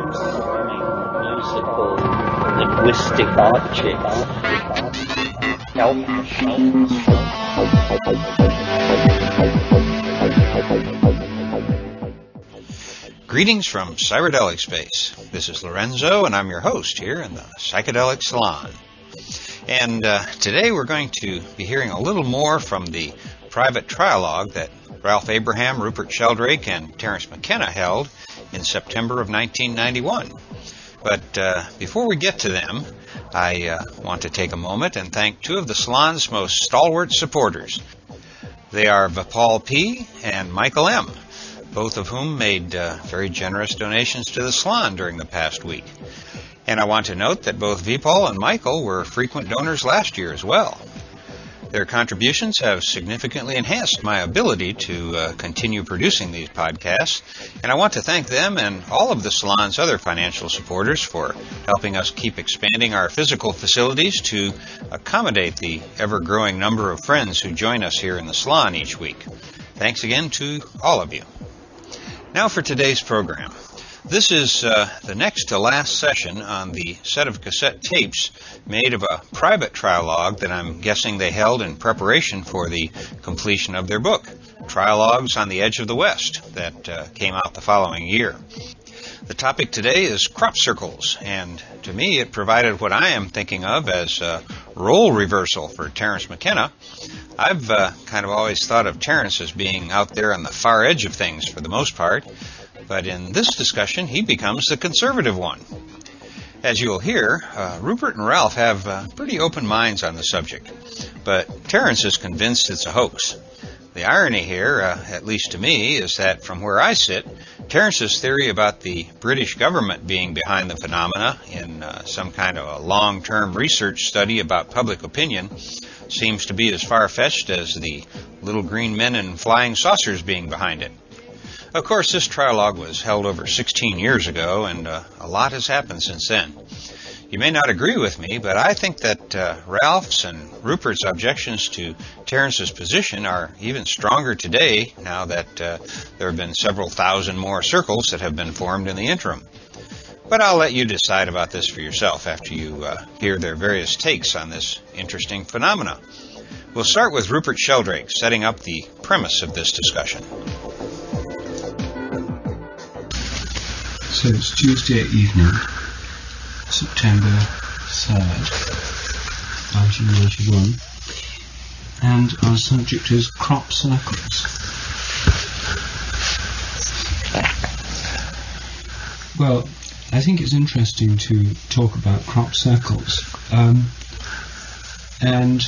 musical, linguistic objects. Help machines. Greetings from Cyberdelic Space. This is Lorenzo, and I'm your host here in the Psychedelic Salon. And today we're going to be hearing a little more from the private trialogue that Ralph Abraham, Rupert Sheldrake, and Terence McKenna held in September of 1991. But before we get to them, I want to take a moment and thank two of the Salon's most stalwart supporters. They are Vipal P. and Michael M., both of whom made very generous donations to the Salon during the past week. And I want to note that both Vipal and Michael were frequent donors last year as well. Their contributions have significantly enhanced my ability to continue producing these podcasts, and I want to thank them and all of the Salon's other financial supporters for helping us keep expanding our physical facilities to accommodate the ever-growing number of friends who join us here in the Salon each week. Thanks again to all of you. Now for today's program. This is the next to last session on the set of cassette tapes made of a private trialogue that I'm guessing they held in preparation for the completion of their book, Trialogues on the Edge of the West, that came out the following year. The topic today is crop circles, and to me it provided what I am thinking of as a role reversal for Terence McKenna. I've kind of always thought of Terence as being out there on the far edge of things for the most part, but in this discussion he becomes the conservative one. As you'll hear, Rupert and Ralph have pretty open minds on the subject, but Terence is convinced it's a hoax. The irony here, at least to me, is that from where I sit, Terence's theory about the British government being behind the phenomena in some kind of a long-term research study about public opinion seems to be as far-fetched as the little green men in flying saucers being behind it. Of course, this trialogue was held over 16 years ago, and a lot has happened since then. You may not agree with me, but I think that Ralph's and Rupert's objections to Terence's position are even stronger today now that there have been several thousand more circles that have been formed in the interim. But I'll let you decide about this for yourself after you hear their various takes on this interesting phenomena. We'll start with Rupert Sheldrake setting up the premise of this discussion. So it's Tuesday evening, September 3rd, 1991, and our subject is crop circles. Well, I think it's interesting to talk about crop circles, and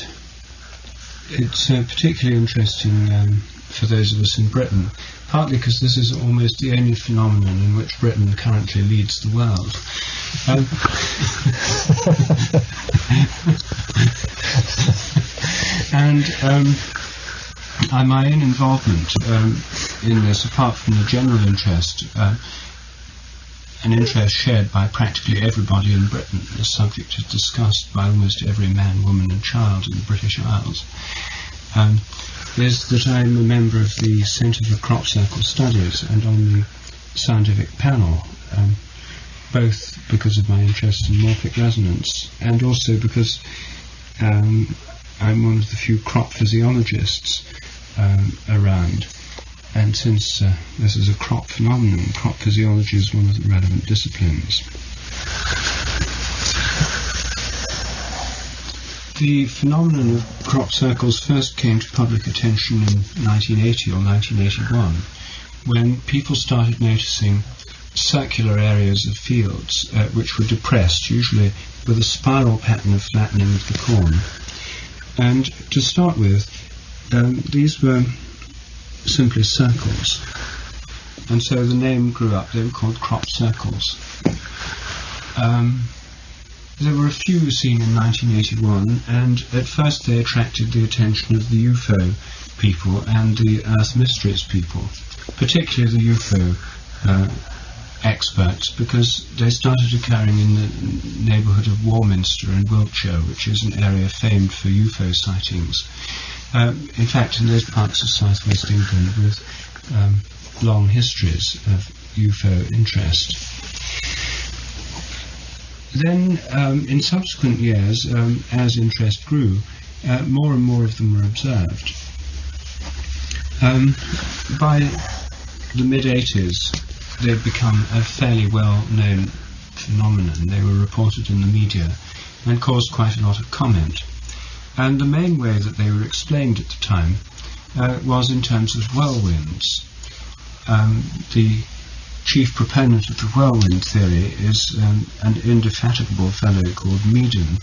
it's particularly interesting for those of us in Britain, partly because this is almost the only phenomenon in which Britain currently leads the world. And my own involvement in this, apart from the general interest, an interest shared by practically everybody in Britain. The subject is discussed by almost every man, woman and child in the British Isles. Is that I'm a member of the Centre for Crop Circle Studies and on the scientific panel, both because of my interest in morphic resonance and also because I'm one of the few crop physiologists around. And since this is a crop phenomenon, crop physiology is one of the relevant disciplines. The phenomenon of crop circles first came to public attention in 1980 or 1981, when people started noticing circular areas of fields which were depressed, usually with a spiral pattern of flattening of the corn. And to start with, these were simply circles, and so the name grew up. They were called crop circles. There were a few seen in 1981, and at first they attracted the attention of the UFO people and the Earth Mysteries people, particularly the UFO experts, because they started occurring in the neighbourhood of Warminster in Wiltshire, which is an area famed for UFO sightings. In fact, in those parts of southwest England with long histories of UFO interest. Then, in subsequent years, as interest grew, more and more of them were observed. By the mid-80s, they'd become a fairly well-known phenomenon. They were reported in the media and caused quite a lot of comment. And the main way that they were explained at the time was in terms of whirlwinds. The chief proponent of the whirlwind theory is an indefatigable fellow called Meaden,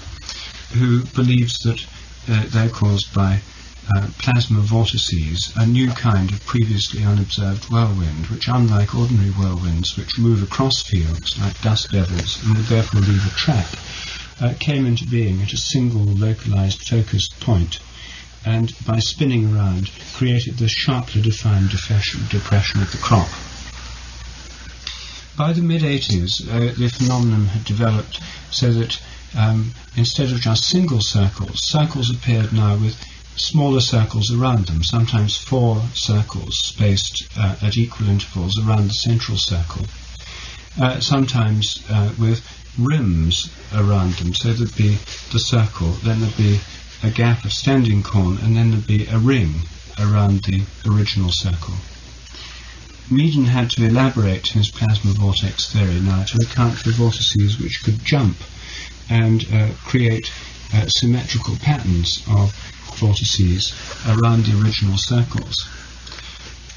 who believes that they're caused by plasma vortices, a new kind of previously unobserved whirlwind, which, unlike ordinary whirlwinds which move across fields like dust devils and would therefore leave a track, came into being at a single localized focused point, and by spinning around created this sharply defined depression of the crop. By the mid-80s, the phenomenon had developed so that instead of just single circles, circles appeared now with smaller circles around them, sometimes 4 circles spaced at equal intervals around the central circle, sometimes with rims around them. So there'd be the circle, then there'd be a gap of standing corn, and then there'd be a ring around the original circle. Meaden had to elaborate his plasma vortex theory now to account for vortices which could jump and create symmetrical patterns of vortices around the original circles.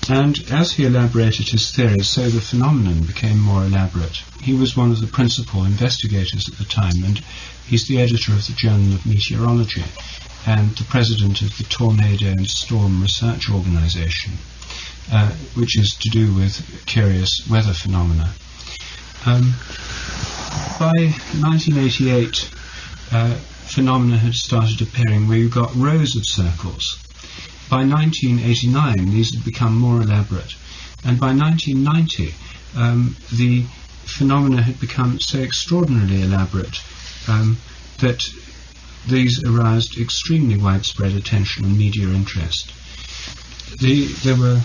And as he elaborated his theories, so the phenomenon became more elaborate. He was one of the principal investigators at the time, and he's the editor of the Journal of Meteorology and the president of the Tornado and Storm Research Organization, which is to do with curious weather phenomena. By 1988, phenomena had started appearing where you got rows of circles. By 1989, these had become more elaborate, and by 1990, the phenomena had become so extraordinarily elaborate that these aroused extremely widespread attention and media interest. There were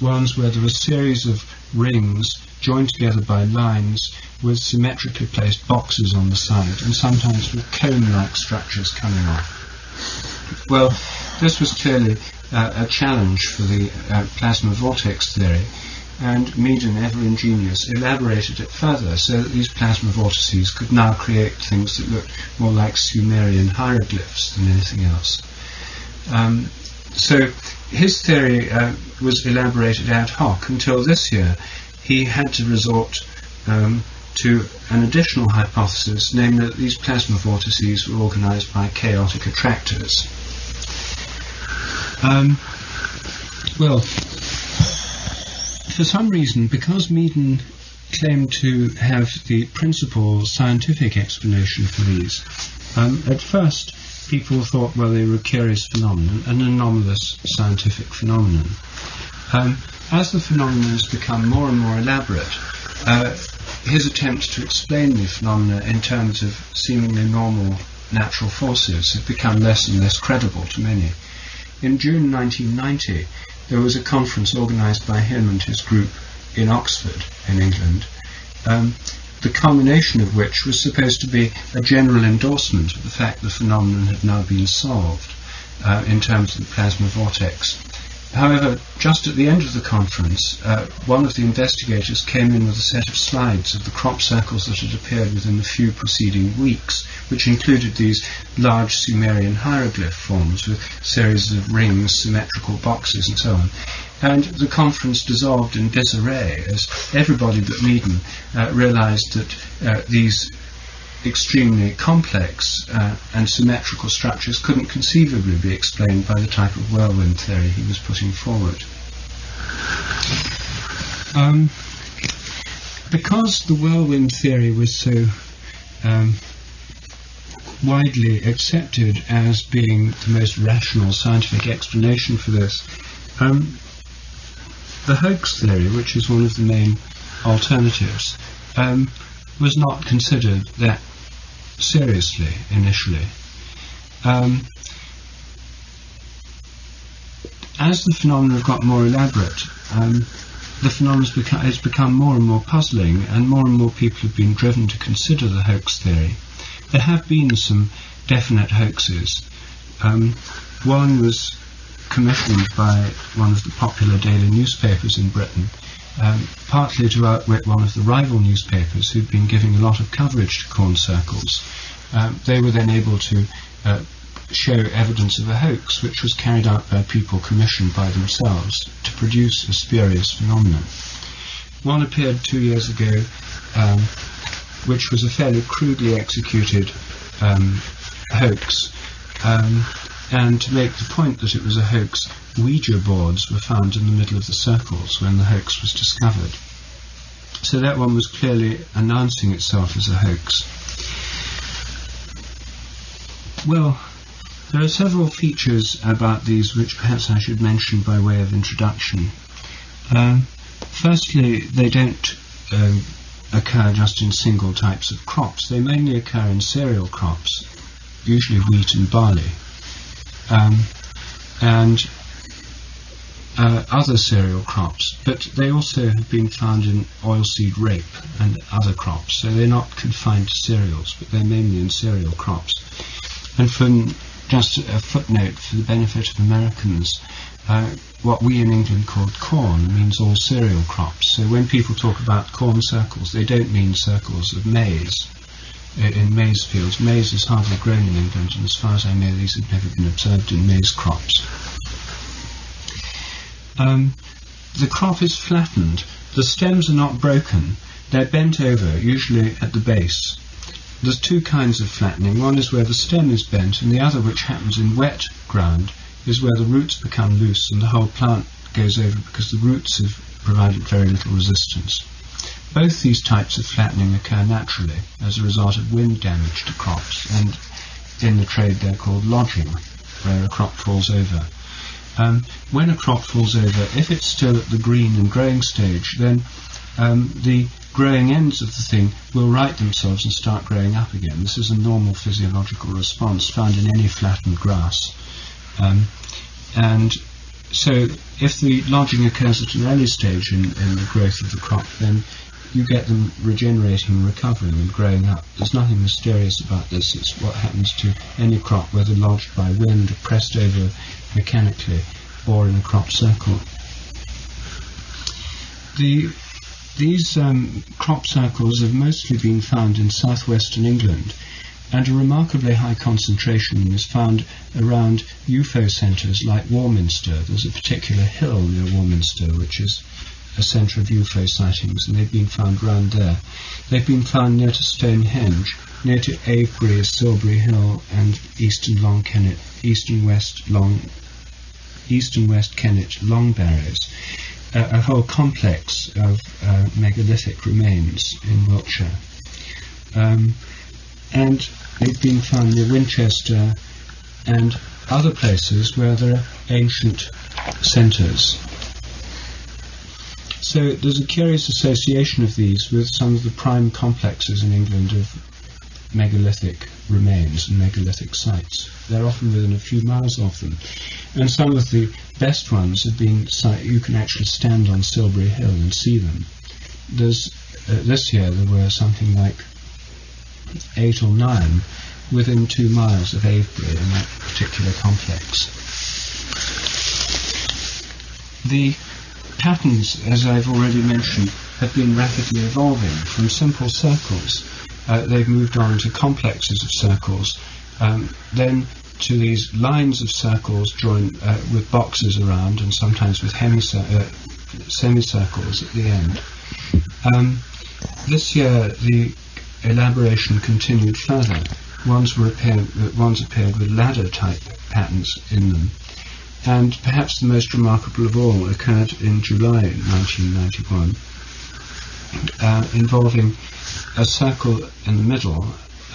ones where there were a series of rings joined together by lines with symmetrically placed boxes on the side, and sometimes with cone-like structures coming off. Well, this was clearly a challenge for the plasma vortex theory, and Meaden, ever ingenious, elaborated it further so that these plasma vortices could now create things that looked more like Sumerian hieroglyphs than anything else. So his theory was elaborated ad hoc until this year. He had to resort to an additional hypothesis, namely that these plasma vortices were organized by chaotic attractors. Well, for some reason, because Meaden claimed to have the principal scientific explanation for these, at first people thought, well, they were a curious phenomenon, an anomalous scientific phenomenon. As the phenomenon has become more and more elaborate, his attempts to explain the phenomena in terms of seemingly normal natural forces have become less and less credible to many. In June 1990, there was a conference organised by him and his group in Oxford, in England, the culmination of which was supposed to be a general endorsement of the fact the phenomenon had now been solved in terms of the plasma vortex. However, just at the end of the conference, one of the investigators came in with a set of slides of the crop circles that had appeared within the few preceding weeks, which included these large Sumerian hieroglyph forms with series of rings, symmetrical boxes, and so on. And the conference dissolved in disarray as everybody but Meaden realized that these extremely complex and symmetrical structures couldn't conceivably be explained by the type of whirlwind theory he was putting forward. Because the whirlwind theory was so widely accepted as being the most rational scientific explanation for this, the hoax theory, which is one of the main alternatives, was not considered that seriously initially. As the phenomena got more elaborate, the phenomenon has become more and more puzzling, and more people have been driven to consider the hoax theory. There have been some definite hoaxes. One was commissioned by one of the popular daily newspapers in Britain, partly to outwit one of the rival newspapers who'd been giving a lot of coverage to corn circles. They were then able to show evidence of a hoax, which was carried out by people commissioned by themselves to produce a spurious phenomenon. One appeared 2 years ago, which was a fairly crudely executed hoax, and to make the point that it was a hoax, Ouija boards were found in the middle of the circles when the hoax was discovered. So that one was clearly announcing itself as a hoax. Well, there are several features about these which perhaps I should mention by way of introduction. Firstly, they don't occur just in single types of crops. They mainly occur in cereal crops, usually wheat and barley, and other cereal crops, but they also have been found in oilseed rape and other crops, so they're not confined to cereals, but they're mainly in cereal crops. And from just a footnote for the benefit of Americans, what we in England called corn means all cereal crops. So when people talk about corn circles, they don't mean circles of maize in maize fields. Maize is hardly grown in England, and as far as I know, these have never been observed in maize crops. The crop is flattened. The stems are not broken. They're bent over, usually at the base. There's two kinds of flattening. One is where the stem is bent, and the other, which happens in wet ground, is where the roots become loose and the whole plant goes over because the roots have provided very little resistance. Both these types of flattening occur naturally as a result of wind damage to crops, and in the trade they're called lodging, where a crop falls over. When a crop falls over, if it's still at the green and growing stage, then the growing ends of the thing will right themselves and start growing up again. This is a normal physiological response found in any flattened grass. And so if the lodging occurs at an early stage in the growth of the crop, then you get them regenerating and recovering and growing up. There's nothing mysterious about this. It's what happens to any crop, whether lodged by wind or pressed over mechanically or in a crop circle. These crop circles have mostly been found in southwestern England, and a remarkably high concentration is found around UFO centres like Warminster. There's a particular hill near Warminster which is a centre of UFO sightings, and they've been found round there. They've been found near to Stonehenge, near to Avebury, Silbury Hill, and East and West Kennet Long Barrows. A whole complex of megalithic remains in Wiltshire. And they've been found near Winchester and other places where there are ancient centres. So there's a curious association of these with some of the prime complexes in England of megalithic remains and megalithic sites. They're often within a few miles of them. And some of the best ones have been you can actually stand on Silbury Hill and see them. There's this year there were something like 8 or 9 within 2 miles of Avebury in that particular complex. The patterns, as I've already mentioned, have been rapidly evolving from simple circles. They've moved on to complexes of circles, then to these lines of circles joined with boxes around, and sometimes with semicircles at the end. This year the elaboration continued further. Ones appeared with ladder-type patterns in them, and perhaps the most remarkable of all occurred in July 1991, involving a circle in the middle,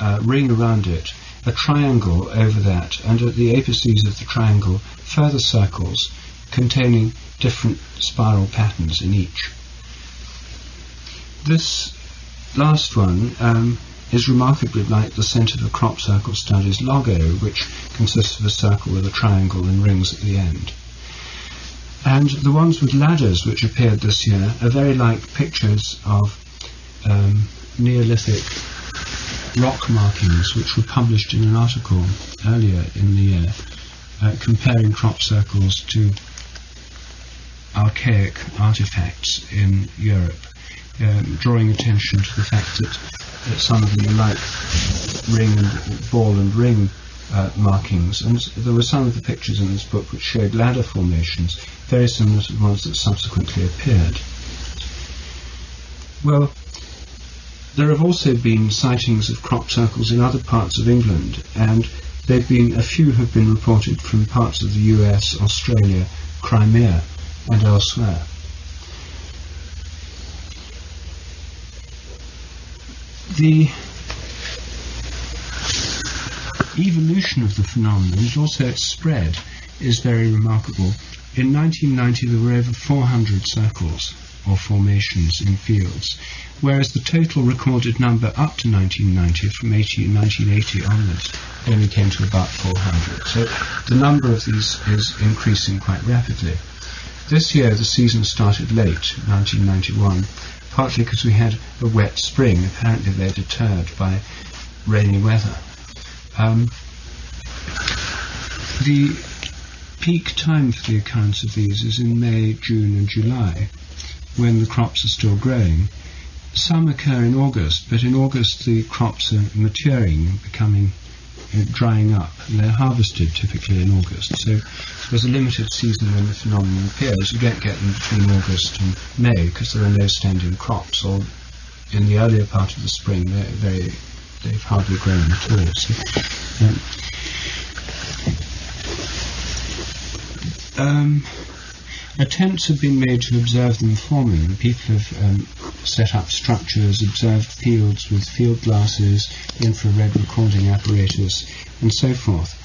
a ring around it, a triangle over that, and at the apices of the triangle further circles containing different spiral patterns in each. This last one is remarkably like the Centre for Crop Circle Studies logo, which consists of a circle with a triangle and rings at the end. And the ones with ladders which appeared this year are very like pictures of Neolithic rock markings which were published in an article earlier in the year comparing crop circles to archaic artifacts in Europe, drawing attention to the fact that some of them are like ball and ring markings, and there were some of the pictures in this book which showed ladder formations very similar to the ones that subsequently appeared. Well, there have also been sightings of crop circles in other parts of England, and a few have been reported from parts of the US, Australia, Crimea, and elsewhere. The evolution of the phenomenon, and also its spread, is very remarkable. In 1990 there were over 400 circles or formations in fields, whereas the total recorded number up to 1990, from 1980 onwards, only came to about 400. So the number of these is increasing quite rapidly. This year the season started late, 1991, partly because we had a wet spring. Apparently they're deterred by rainy weather. The peak time for the occurrence of these is in May, June and July, when the crops are still growing. Some occur in August, but in August the crops are maturing, drying up, and they're harvested typically in August. So there's a limited season when the phenomenon appears. You don't get them between August and May because there are no standing crops, or in the earlier part of the spring they've hardly grown at all. So, attempts have been made to observe them forming. People have set up structures, observed fields with field glasses, infrared recording apparatus, and so forth.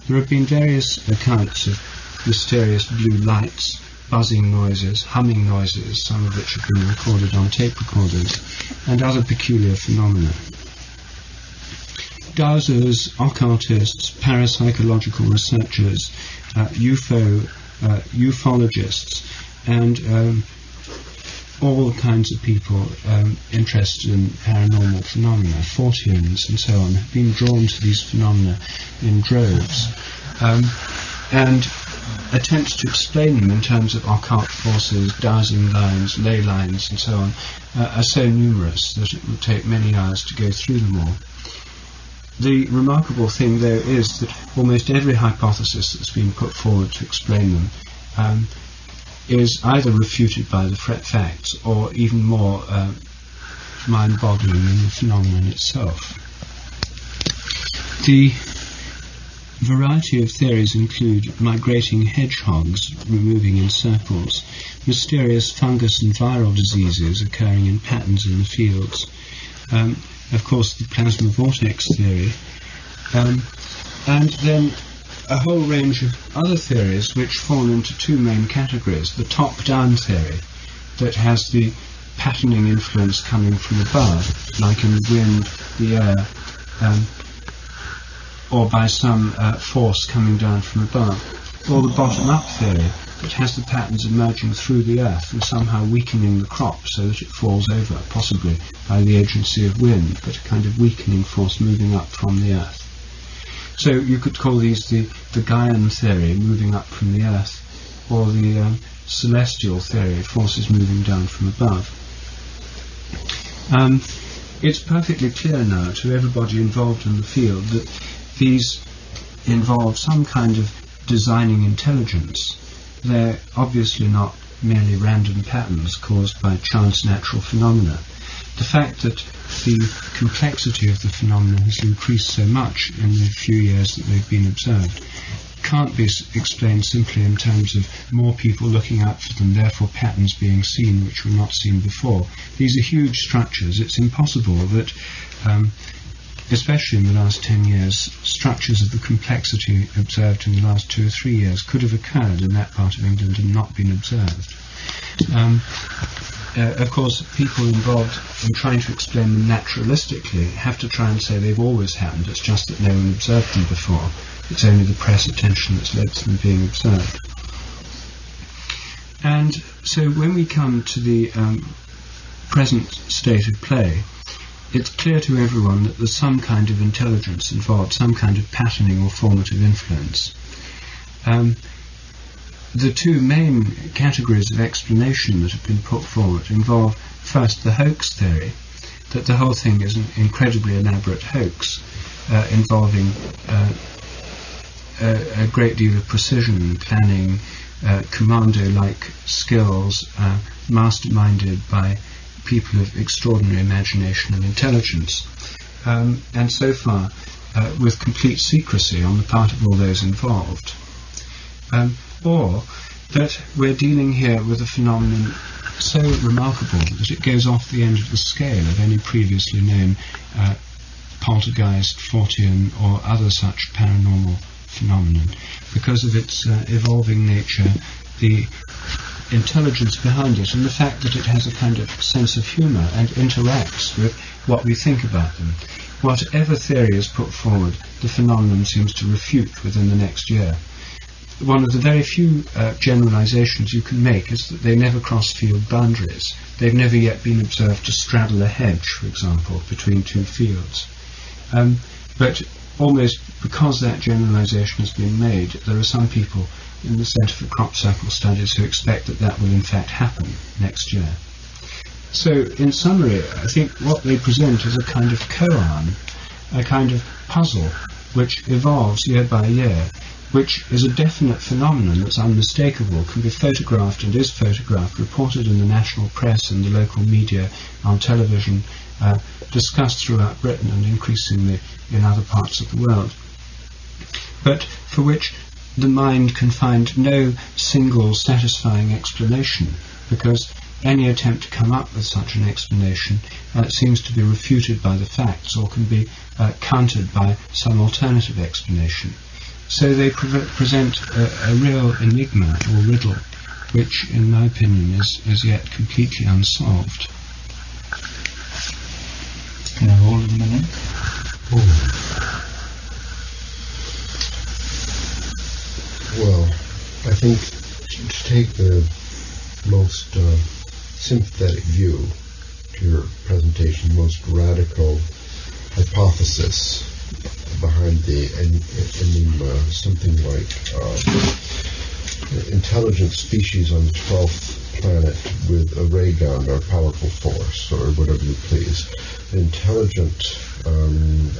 There have been various accounts of mysterious blue lights, buzzing noises, humming noises, some of which have been recorded on tape recorders, and other peculiar phenomena. Dowsers, occultists, parapsychological researchers, ufologists, and all kinds of people interested in paranormal phenomena, Forteans and so on, have been drawn to these phenomena in droves. And attempts to explain them in terms of occult forces, dowsing lines, ley lines, and so on, are so numerous that it would take many hours to go through them all. The remarkable thing, though, is that almost every hypothesis that's been put forward to explain them is either refuted by the facts or even more mind-boggling than the phenomenon itself. The variety of theories include migrating hedgehogs moving in circles, mysterious fungus and viral diseases occurring in patterns in the fields, of course the plasma vortex theory, and then a whole range of other theories which fall into two main categories. The top-down theory, that has the patterning influence coming from above, like in the wind, the air, or by some force coming down from above. Or the bottom-up theory, which has the patterns emerging through the earth and somehow weakening the crop so that it falls over, possibly by the agency of wind, but a kind of weakening force moving up from the earth. So you could call these the Gaian theory, moving up from the earth, or the celestial theory, forces moving down from above. It's perfectly clear now to everybody involved in the field that these involve some kind of designing intelligence. They're obviously not merely random patterns caused by chance natural phenomena. The fact that the complexity of the phenomena has increased so much in the few years that they've been observed can't be explained simply in terms of more people looking out for them, therefore patterns being seen which were not seen before. These are huge structures. It's impossible that, especially in the last 10 years, structures of the complexity observed in the last 2 or 3 years could have occurred in that part of England and not been observed. Of course, people involved in trying to explain them naturalistically have to try and say they've always happened, it's just that no one observed them before. It's only the press attention that's led to them being observed. And so when we come to the present state of play, it's clear to everyone that there's some kind of intelligence involved, some kind of patterning or formative influence. The two main categories of explanation that have been put forward involve, first, the hoax theory, that the whole thing is an incredibly elaborate hoax involving a great deal of precision, planning, commando-like skills, masterminded by people of extraordinary imagination and intelligence, and so far with complete secrecy on the part of all those involved. Or that we're dealing here with a phenomenon so remarkable that it goes off the end of the scale of any previously known poltergeist, Fortean, or other such paranormal phenomenon, because of its evolving nature, the intelligence behind it, and the fact that it has a kind of sense of humour and interacts with what we think about them. Whatever theory is put forward, the phenomenon seems to refute within the next year. One of the very few generalizations you can make is that they never cross field boundaries. They've never yet been observed to straddle a hedge, for example, between two fields. But almost because that generalization has been made, there are some people in the Centre for Crop Circle Studies who expect that that will in fact happen next year. So, in summary, I think what they present is a kind of koan, a kind of puzzle which evolves year by year, which is a definite phenomenon that's unmistakable, can be photographed and is photographed, reported in the national press and the local media, on television, discussed throughout Britain and increasingly in other parts of the world, but for which the mind can find no single satisfying explanation, because any attempt to come up with such an explanation seems to be refuted by the facts or can be countered by some alternative explanation. So they present a real enigma or riddle, which, in my opinion, is yet completely unsolved. Can I hold a minute? Well, I think to take the most sympathetic view to your presentation, most radical hypothesis behind the enigma, something like intelligent species on the 12th planet with a ray gun or powerful force, or whatever you please. An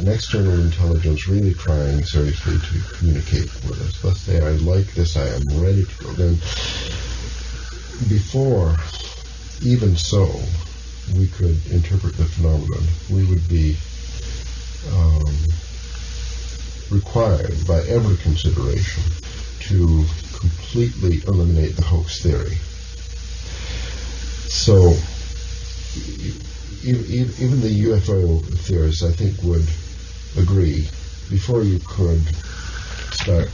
external intelligence really trying seriously to communicate with us. Let's say, I like this, I am ready to go. Then, before even so we could interpret the phenomenon, we would be required by every consideration to completely eliminate the hoax theory. So even the UFO theorists, I think, would agree, before you could start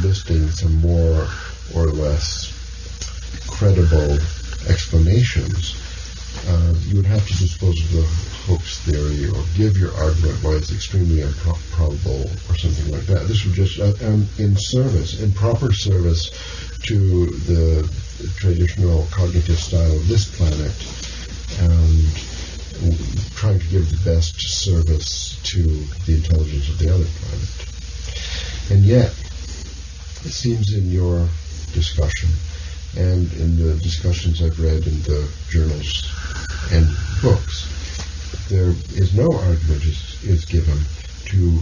listing some more or less credible explanations, you would have to dispose of the hoax theory or give your argument why it's extremely improbable or something like that. This would just, in proper service to the traditional cognitive style of this planet, and trying to give the best service to the intelligence of the other planet. And yet, it seems in your discussion and in the discussions I've read in the journals and books, there is no argument is given to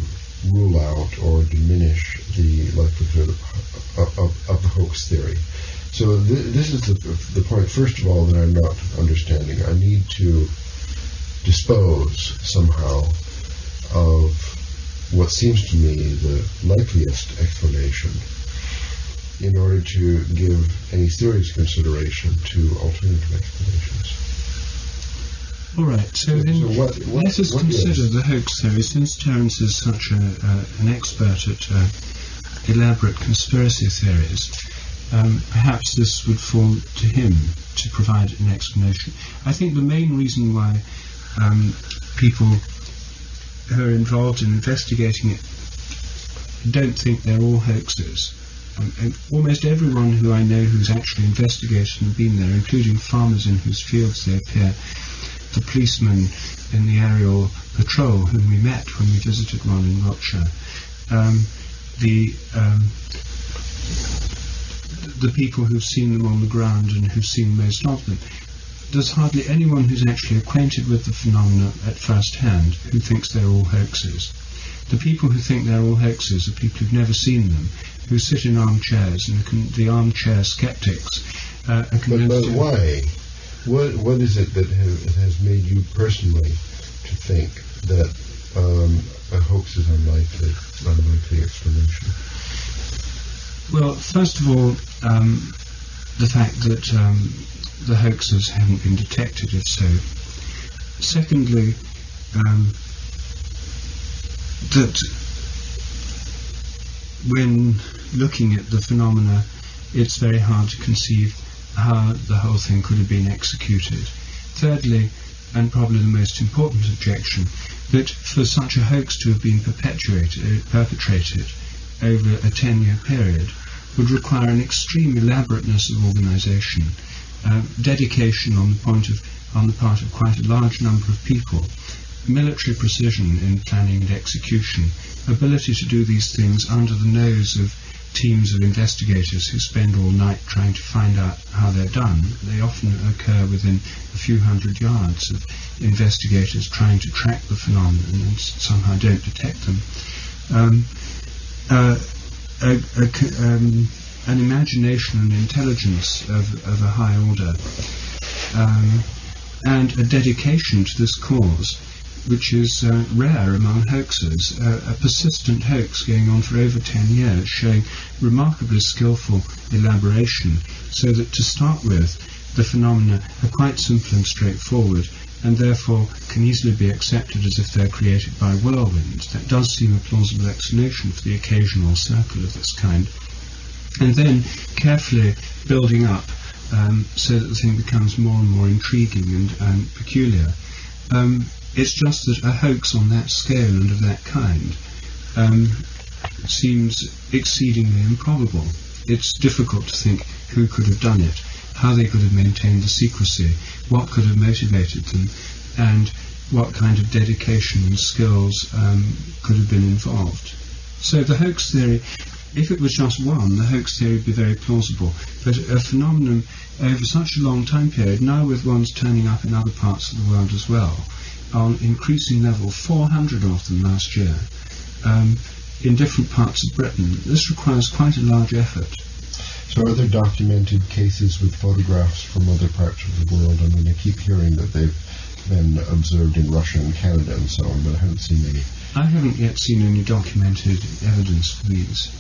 rule out or diminish the likelihood of the hoax theory. So this is the point, first of all, that I'm not understanding. I need to dispose somehow of what seems to me the likeliest explanation in order to give any serious consideration to alternative explanations. All right, so then let us consider the hoax theory. Since Terence is such an expert at elaborate conspiracy theories, perhaps this would fall to him to provide an explanation. I think the main reason why people who are involved in investigating it don't think they're all hoaxes And almost everyone who I know who's actually investigated and been there, including farmers in whose fields they appear, the policemen in the aerial patrol whom we met when we visited one in Wiltshire, the people who've seen them on the ground and who've seen most of them. There's hardly anyone who's actually acquainted with the phenomena at first hand who thinks they're all hoaxes. The people who think they're all hoaxes are people who've never seen them, who sit in armchairs, and the armchair skeptics are convinced. But why? What is it that has made you personally to think that a hoax is unlikely explanation? Well, first of all, the fact that the hoaxes haven't been detected, if so. Secondly, that when looking at the phenomena, it's very hard to conceive how the whole thing could have been executed. Thirdly, and probably the most important objection, that for such a hoax to have been perpetrated over a 10-year period would require an extreme elaborateness of organisation, dedication on the part of quite a large number of people, military precision in planning and execution, ability to do these things under the nose of teams of investigators who spend all night trying to find out how they're done. They often occur within a few hundred yards of investigators trying to track the phenomenon and somehow don't detect them. An imagination and intelligence of a high order, and a dedication to this cause, which is rare among hoaxers. A persistent hoax going on for over 10 years, showing remarkably skillful elaboration, so that to start with, the phenomena are quite simple and straightforward, and therefore can easily be accepted as if they're created by whirlwinds. That does seem a plausible explanation for the occasional circle of this kind. And then carefully building up so that the thing becomes more and more intriguing and peculiar. It's just that a hoax on that scale and of that kind seems exceedingly improbable. It's difficult to think who could have done it, how they could have maintained the secrecy, what could have motivated them, and what kind of dedication and skills could have been involved. So the hoax theory, if it was just one, the hoax theory would be very plausible. But a phenomenon over such a long time period, now with ones turning up in other parts of the world as well, on increasing level, 400 of them last year, in different parts of Britain, this requires quite a large effort. So are there documented cases with photographs from other parts of the world? I mean, I keep hearing that they've been observed in Russia and Canada and so on, but I haven't seen any. I haven't yet seen any documented evidence for these,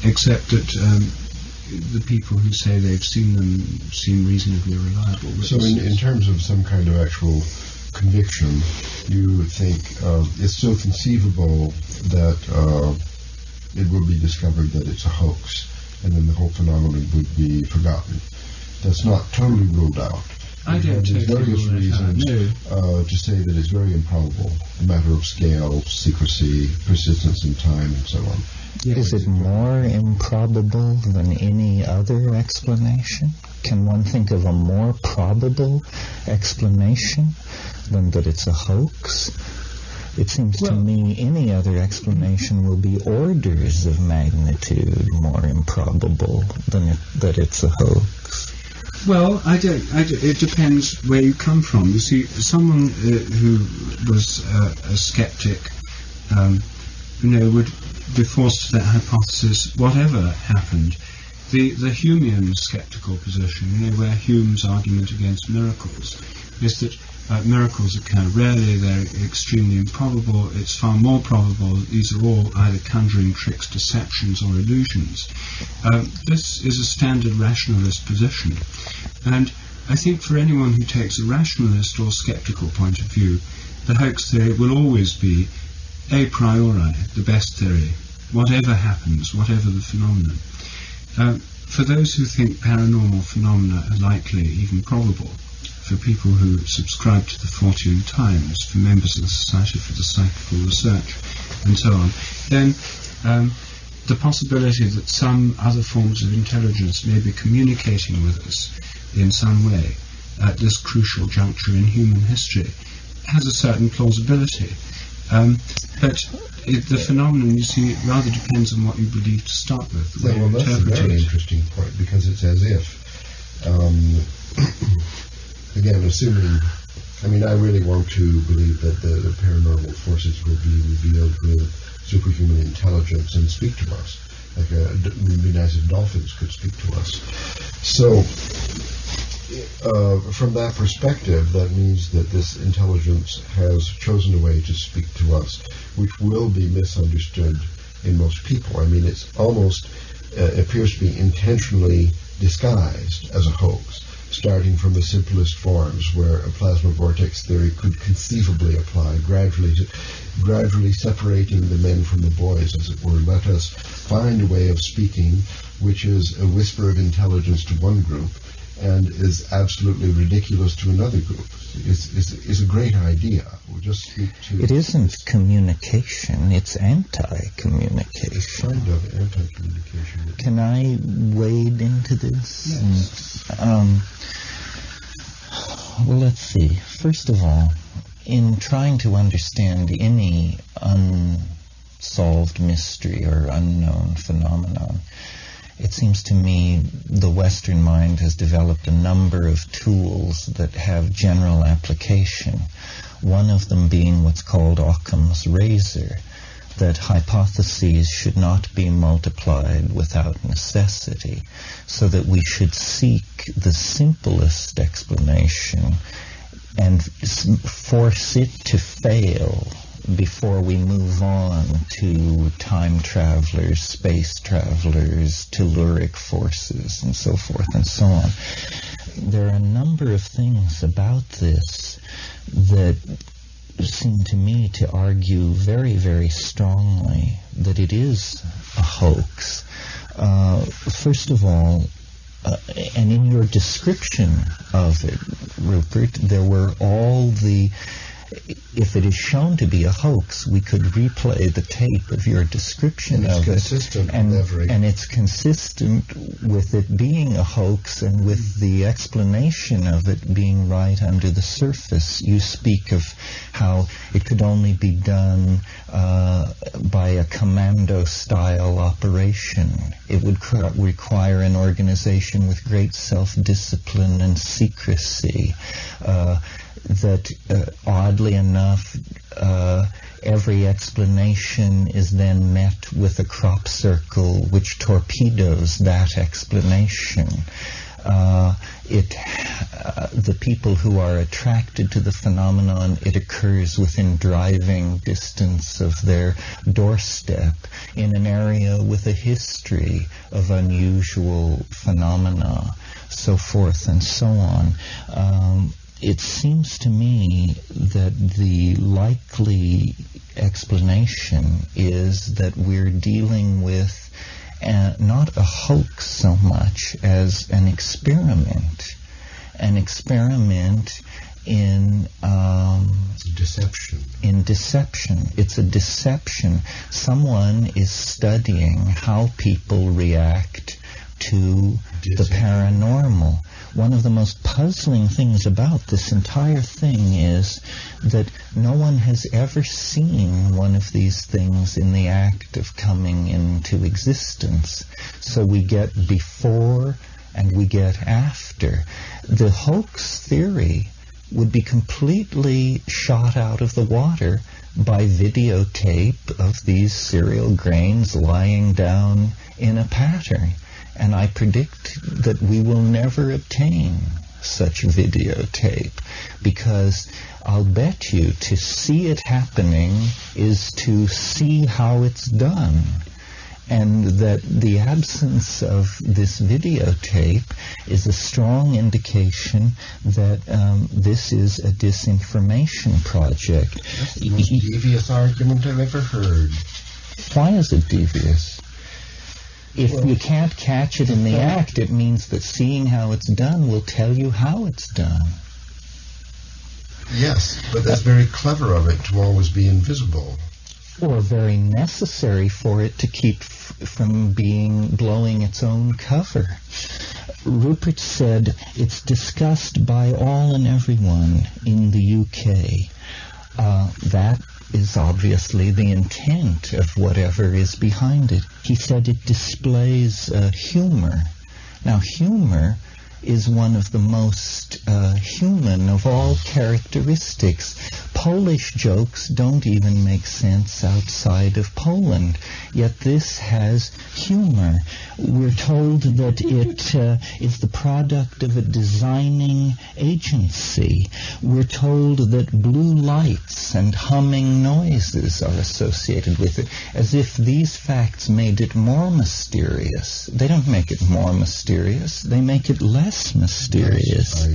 except that the people who say they've seen them seem reasonably reliable. So in terms of some kind of actual conviction, you think it's still conceivable that it will be discovered that it's a hoax, and then the whole phenomenon would be forgotten. That's not totally ruled out. I don't take various reasons to say that it's very improbable, a matter of scale, secrecy, persistence in time, and so on. Yeah. Is it more improbable than any other explanation? Can one think of a more probable explanation than that it's a hoax? It seems to me any other explanation will be orders of magnitude more improbable than that it's a hoax. Well, it depends where you come from. You see, someone who was a skeptic, would be forced to that hypothesis, whatever happened. The Humean skeptical position, where Hume's argument against miracles is that miracles occur rarely, they're extremely improbable, it's far more probable that these are all either conjuring tricks, deceptions, or illusions. This is a standard rationalist position. And I think for anyone who takes a rationalist or skeptical point of view, the hoax theory will always be a priori the best theory, whatever happens, whatever the phenomenon. For those who think paranormal phenomena are likely, even probable, for people who subscribe to the Fortean Times, for members of the Society for the Psychical Research, and so on, then the possibility that some other forms of intelligence may be communicating with us in some way at this crucial juncture in human history has a certain plausibility. But the phenomenon, you see, rather depends on what you believe to start with. Yeah, well, that's a very interesting point, because it's as if, again, assuming, I mean, I really want to believe that the paranormal forces will be revealed with superhuman intelligence and speak to us. Like it would be nice if dolphins could speak to us. So, from that perspective, that means that this intelligence has chosen a way to speak to us, which will be misunderstood in most people. I mean, it's almost appears to be intentionally disguised as a hoax, starting from the simplest forms where a plasma vortex theory could conceivably apply, gradually separating the men from the boys, as it were. Let us find a way of speaking which is a whisper of intelligence to one group and is absolutely ridiculous to another group. Is a great idea. We'll just speak to... It isn't communication, it's anti-communication. Kind of anti-communication. Can I wade into this? Yes. Well, let's see. First of all, in trying to understand any unsolved mystery or unknown phenomenon, it seems to me the Western mind has developed a number of tools that have general application, one of them being what's called Occam's razor, that hypotheses should not be multiplied without necessity, so that we should seek the simplest explanation and force it to fail before we move on to time travelers, space travelers, telluric forces, and so forth and so on. There are a number of things about this that seem to me to argue very, very strongly that it is a hoax. First of all, and in your description of it, Rupert, there were all the... If it is shown to be a hoax, we could replay the tape of your description of it, and it's consistent with it being a hoax and with the explanation of it being right under the surface. You speak of how it could only be done by a commando-style operation. It would require an organization with great self-discipline and secrecy. That oddly enough, every explanation is then met with a crop circle which torpedoes that explanation. The people who are attracted to the phenomenon, it occurs within driving distance of their doorstep in an area with a history of unusual phenomena, so forth and so on. It seems to me that the likely explanation is that we're dealing with not a hoax so much as an experiment in deception. In deception. It's a deception. Someone is studying how people react to the paranormal. One of the most puzzling things about this entire thing is that no one has ever seen one of these things in the act of coming into existence. So we get before and we get after. The hoax theory would be completely shot out of the water by videotape of these cereal grains lying down in a pattern. And I predict that we will never obtain such videotape, because I'll bet you to see it happening is to see how it's done. And that the absence of this videotape is a strong indication that this is a disinformation project. That's the most devious argument I've ever heard. Why is it devious? If you can't catch it in the act, it means that seeing how it's done will tell you how it's done. Yes, but that's very clever of it to always be invisible. or very necessary for it to keep from blowing its own cover. Rupert said it's discussed by all and everyone in the UK. That is obviously the intent of whatever is behind it. He said it displays humor. Now, humor is one of the most human of all characteristics. Polish jokes don't even make sense outside of Poland, yet this has humor. We're told that it is the product of a designing agency. We're told that blue lights and humming noises are associated with it, as if these facts made it more mysterious. They don't make it more mysterious. They make it less mysterious.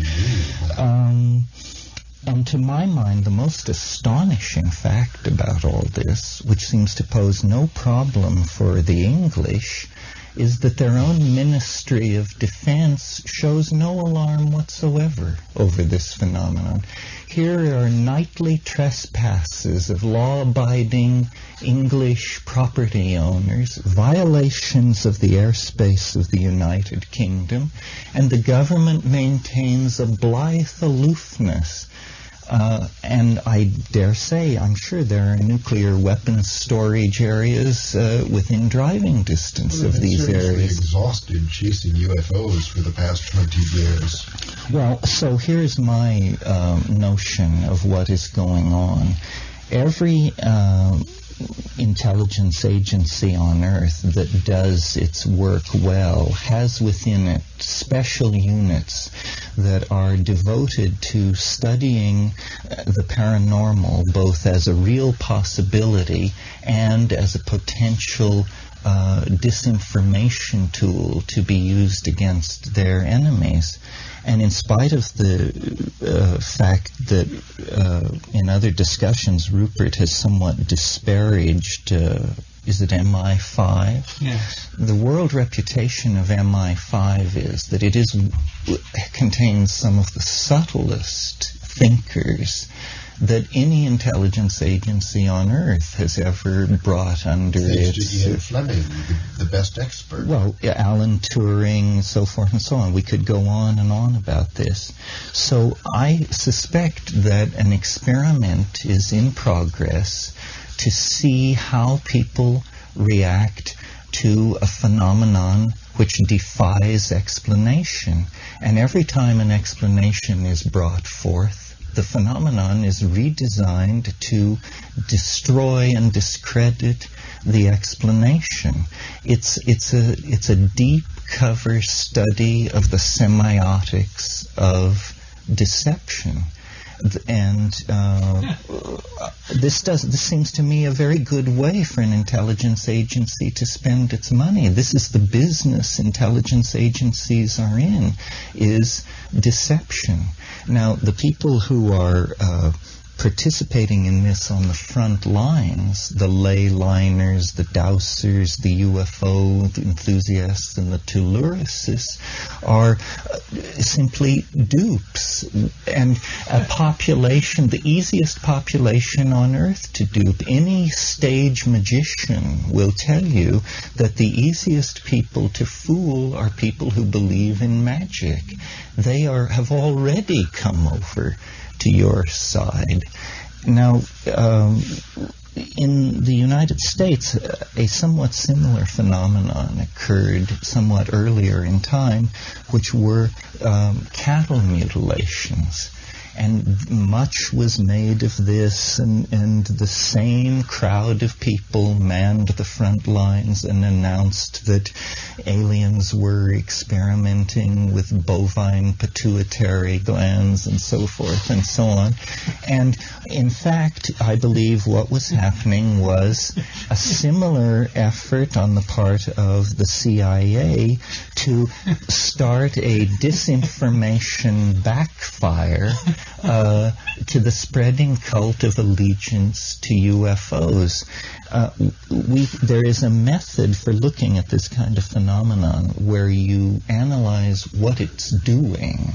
And to my mind, the most astonishing fact about all this, which seems to pose no problem for the English, is that their own Ministry of Defense shows no alarm whatsoever over this phenomenon. Here are nightly trespasses of law-abiding English property owners, violations of the airspace of the United Kingdom, and the government maintains a blithe aloofness. And I dare say, I'm sure there are nuclear weapons storage areas within driving distance of these areas. Exhausted chasing UFOs for the past 20 years. Well, so here's my notion of what is going on. Every intelligence agency on Earth that does its work well has within it special units that are devoted to studying the paranormal, both as a real possibility and as a potential disinformation tool to be used against their enemies. And in spite of the fact that in other discussions Rupert has somewhat disparaged, is it MI5? Yes. The world reputation of MI5 is that it contains some of the subtlest thinkers that any intelligence agency on Earth has ever brought under its... Ian Fleming, the best expert. Well, Alan Turing, so forth and so on. We could go on and on about this. So I suspect that an experiment is in progress to see how people react to a phenomenon which defies explanation. And every time an explanation is brought forth, the phenomenon is redesigned to destroy and discredit the explanation. It's a deep cover study of the semiotics of deception. And this seems to me a very good way for an intelligence agency to spend its money. This is the business intelligence agencies are in, is deception. Now, the people who are participating in this on the front lines, the ley liners, the dowsers, the UFO enthusiasts, and the Tellurists, are simply dupes. And a population, the easiest population on Earth to dupe. Any stage magician will tell you that the easiest people to fool are people who believe in magic. They have already come over to your side. Now, in the United States, a somewhat similar phenomenon occurred somewhat earlier in time, which were cattle mutilations. And much was made of this, and the same crowd of people manned the front lines and announced that aliens were experimenting with bovine pituitary glands and so forth and so on. And in fact, I believe what was happening was a similar effort on the part of the CIA to start a disinformation backfire to the spreading cult of allegiance to UFOs. There is a method for looking at this kind of phenomenon where you analyze what it's doing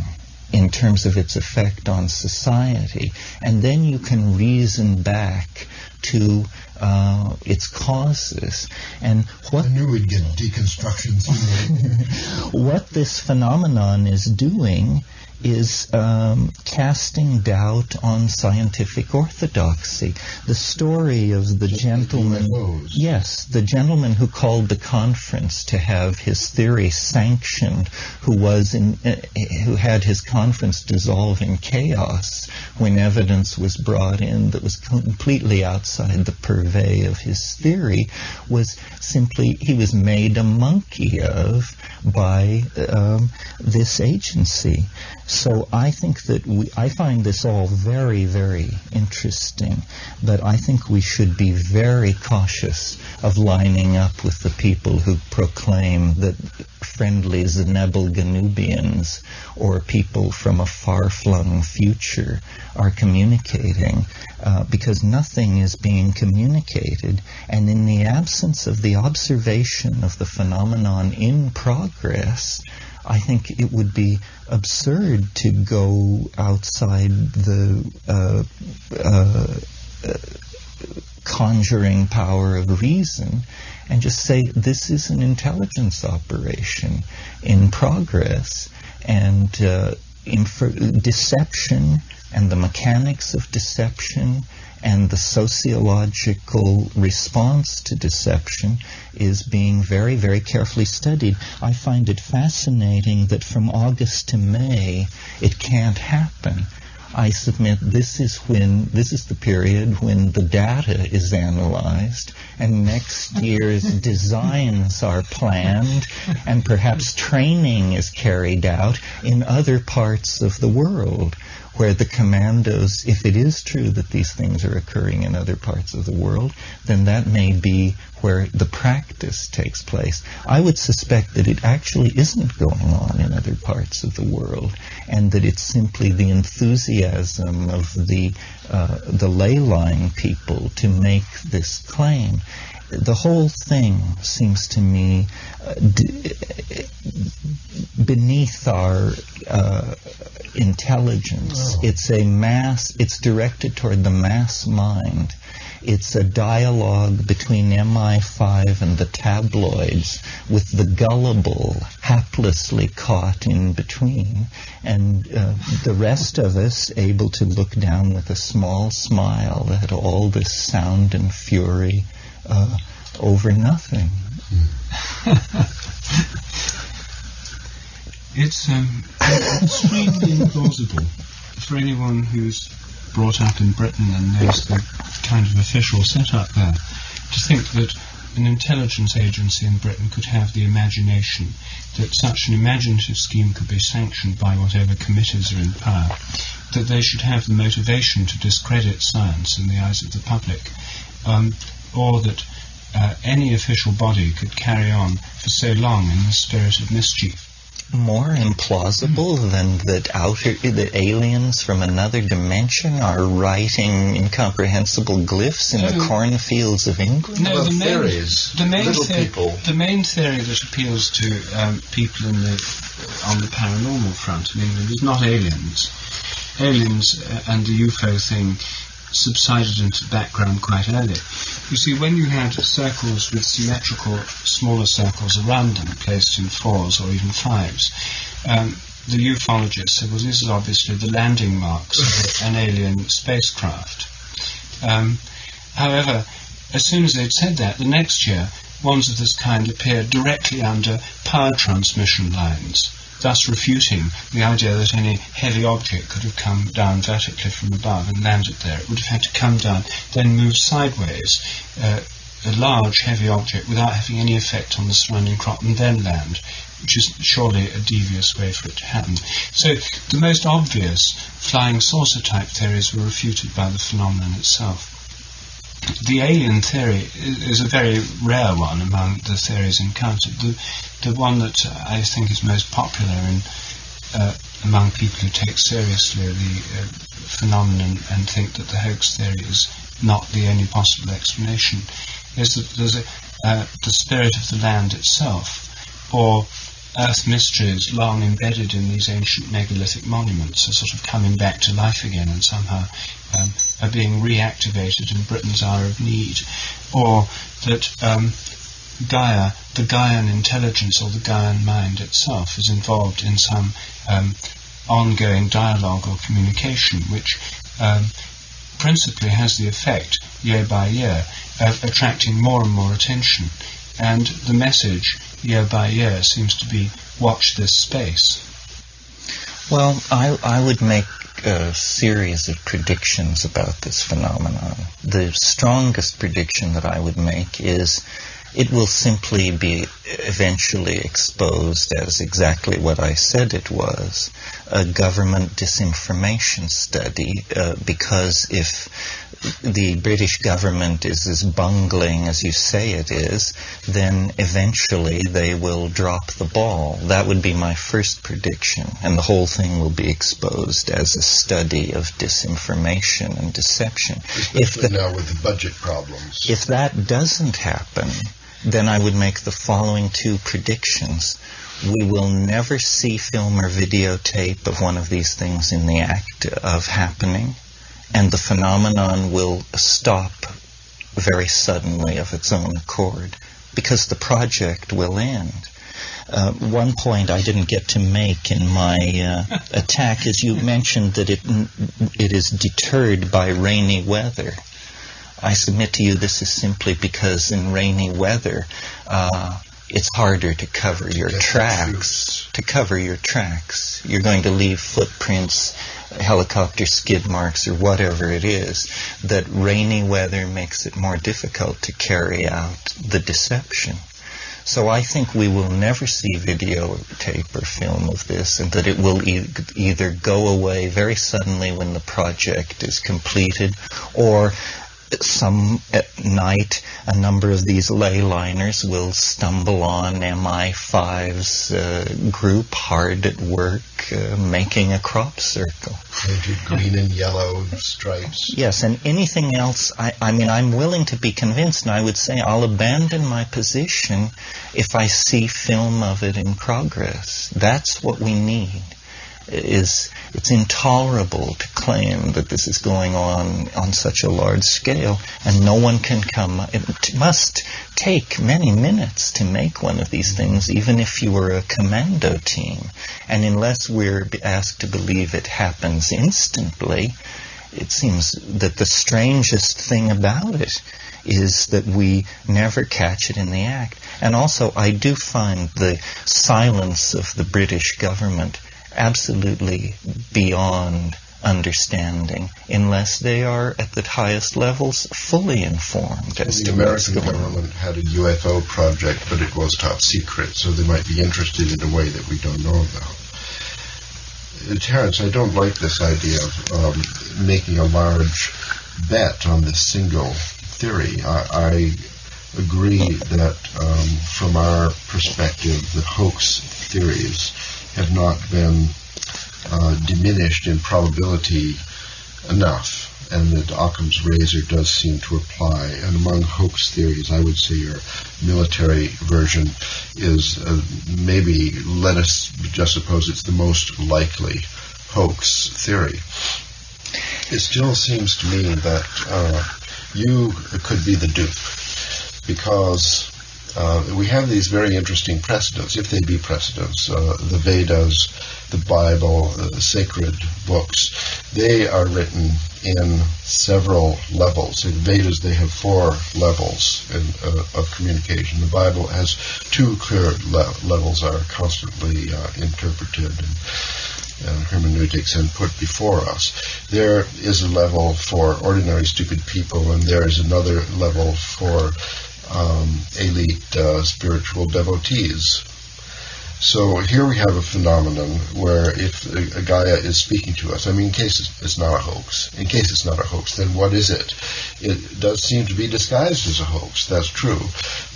in terms of its effect on society. And then you can reason back to its causes. And what I knew we'd get deconstructions. what this phenomenon is doing is casting doubt on scientific orthodoxy. The story of the gentleman, yes, the gentleman who called the conference to have his theory sanctioned, who had his conference dissolve in chaos when evidence was brought in that was completely outside the purvey of his theory, was simply, he was made a monkey of by this agency. So I think that I find this all very, very interesting, but I think we should be very cautious of lining up with the people who proclaim that friendly Zenebel-Ganubians or people from a far-flung future are communicating, because nothing is being communicated, and in the absence of the observation of the phenomenon in progress, I think it would be absurd to go outside the conjuring power of reason and just say this is an intelligence operation in progress, and deception and the mechanics of deception and the sociological response to deception is being very, very carefully studied. I find it fascinating that from August to May it can't happen. I submit this is the period when the data is analyzed and next year's designs are planned and perhaps training is carried out in other parts of the world, where the commandos, if it is true that these things are occurring in other parts of the world, then that may be where the practice takes place. I would suspect that it actually isn't going on in other parts of the world, and that it's simply the enthusiasm of the ley line people to make this claim. The whole thing seems to me beneath our intelligence. It's directed toward the mass mind. It's a dialogue between MI5 and the tabloids, with the gullible haplessly caught in between, and the rest of us able to look down with a small smile at all this sound and fury over nothing. It's extremely implausible for anyone who's brought up in Britain and knows the kind of official setup there, to think that an intelligence agency in Britain could have the imagination that such an imaginative scheme could be sanctioned by whatever committees are in power, that they should have the motivation to discredit science in the eyes of the public, or that any official body could carry on for so long in the spirit of mischief. More implausible than that aliens from another dimension are writing incomprehensible glyphs in the cornfields of England? No, the main theory that appeals to people on the paranormal front in England is not aliens. Aliens and the UFO thing subsided into the background quite early. You see, when you had circles with symmetrical smaller circles around them, placed in 4s or even 5s, the ufologists said, well, this is obviously the landing marks of an alien spacecraft. However, as soon as they'd said that, the next year, ones of this kind appeared directly under power transmission lines, thus refuting the idea that any heavy object could have come down vertically from above and landed there. It would have had to come down, then move sideways, a large heavy object, without having any effect on the surrounding crop, and then land, which is surely a devious way for it to happen. So the most obvious flying saucer type theories were refuted by the phenomenon itself. The alien theory is a very rare one among the theories encountered. The one that I think is most popular among people who take seriously the phenomenon and think that the hoax theory is not the only possible explanation is that there's the spirit of the land itself, or earth mysteries long embedded in these ancient megalithic monuments are sort of coming back to life again and somehow are being reactivated in Britain's hour of need, or that Gaia, the Gaian intelligence or the Gaian mind itself is involved in some ongoing dialogue or communication which principally has the effect, year by year, of attracting more and more attention. And the message, year by year, seems to be, watch this space. Well, I would make a series of predictions about this phenomenon. The strongest prediction that I would make is it will simply be eventually exposed as exactly what I said it was, a government disinformation study, because if the British government is as bungling as you say it is, then eventually they will drop the ball. That would be my first prediction, and the whole thing will be exposed as a study of disinformation and deception. Especially now with the budget problems. If that doesn't happen, then I would make the following two predictions. We will never see film or videotape of one of these things in the act of happening, and the phenomenon will stop very suddenly of its own accord, because the project will end. One point I didn't get to make in my attack is you mentioned that it is deterred by rainy weather. I submit to you this is simply because in rainy weather it's harder to cover your tracks. You're going to leave footprints, helicopter skid marks, or whatever it is. That rainy weather makes it more difficult to carry out the deception. So I think we will never see videotape or film of this, and that it will either go away very suddenly when the project is completed, or some at night a number of these ley liners will stumble on MI5's group hard at work making a crop circle. Painted green and yellow stripes. Yes, and anything else, I mean, I'm willing to be convinced, and I would say I'll abandon my position if I see film of it in progress. That's what we need. It's intolerable to claim that this is going on such a large scale, and no one can come. It must take many minutes to make one of these things, even if you were a commando team. And unless we're asked to believe it happens instantly, it seems that the strangest thing about it is that we never catch it in the act. And also, I do find the silence of the British government absolutely beyond understanding, unless they are at the highest levels fully informed as to what's going on. The American government had a UFO project, but it was top secret, so they might be interested in a way that we don't know about. Terence, I don't like this idea of making a large bet on this single theory. I agree that from our perspective, the hoax theories have not been diminished in probability enough, and that Occam's razor does seem to apply. And among hoax theories, I would say your military version is maybe, let us just suppose it's the most likely hoax theory. It still seems to me that you could be the dupe, because we have these very interesting precedents, if they be precedents. The Vedas, the Bible, the sacred books, they are written in several levels. In Vedas, they have 4 levels of communication. The Bible has 2 clear levels are constantly interpreted and hermeneutics and put before us. There is a level for ordinary stupid people, and there is another level for elite spiritual devotees. So here we have a phenomenon where if a Gaia is speaking to us, I mean, in case it's not a hoax. In case it's not a hoax, then what is it? It does seem to be disguised as a hoax, that's true.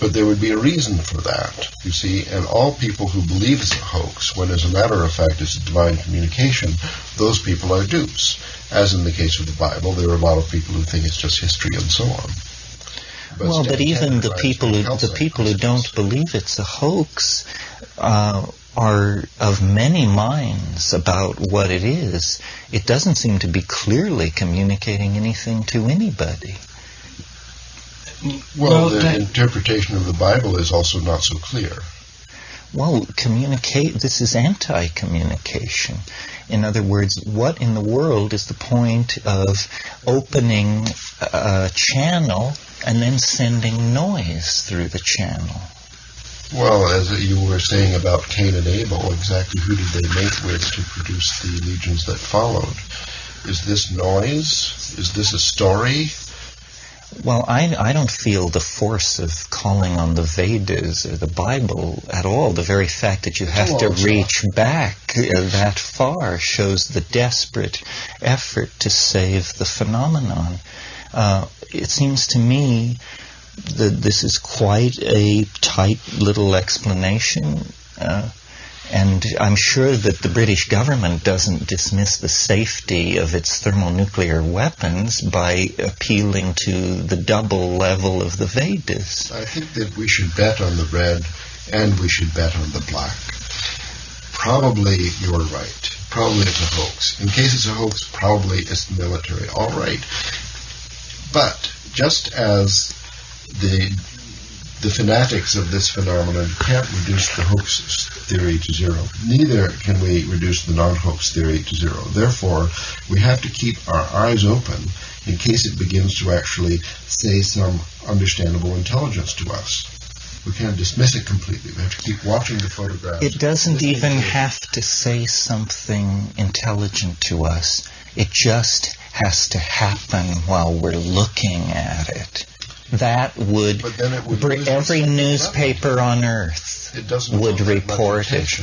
But there would be a reason for that, you see, and all people who believe it's a hoax, when as a matter of fact it's a divine communication, those people are dupes. As in the case of the Bible, there are a lot of people who think it's just history and so on. But even the people who don't believe it's a hoax are of many minds about what it is, it doesn't seem to be clearly communicating anything to anybody. Well, the interpretation of the Bible is also not so clear. Well, this is anti-communication. In other words, what in the world is the point of opening a channel and then sending noise through the channel? Well, as you were saying about Cain and Abel, exactly who did they mate with to produce the legions that followed? Is this noise? Is this a story? Well, I don't feel the force of calling on the Vedas or the Bible at all. The very fact that you have to reach back that far shows the desperate effort to save the phenomenon. It seems to me that this is quite a tight little explanation, and I'm sure that the British government doesn't dismiss the safety of its thermonuclear weapons by appealing to the double level of the Vedas. I think that we should bet on the red and we should bet on the black. Probably you're right. Probably it's a hoax. In case it's a hoax, probably it's military. All right. But just as the fanatics of this phenomenon can't reduce the hoax theory to zero, neither can we reduce the non-hoax theory to zero. Therefore, we have to keep our eyes open in case it begins to actually say some understandable intelligence to us. We can't dismiss it completely. We have to keep watching the photographs. It doesn't even have to say something intelligent to us. It just has to happen while we're looking at it. That would, every newspaper on earth would report it.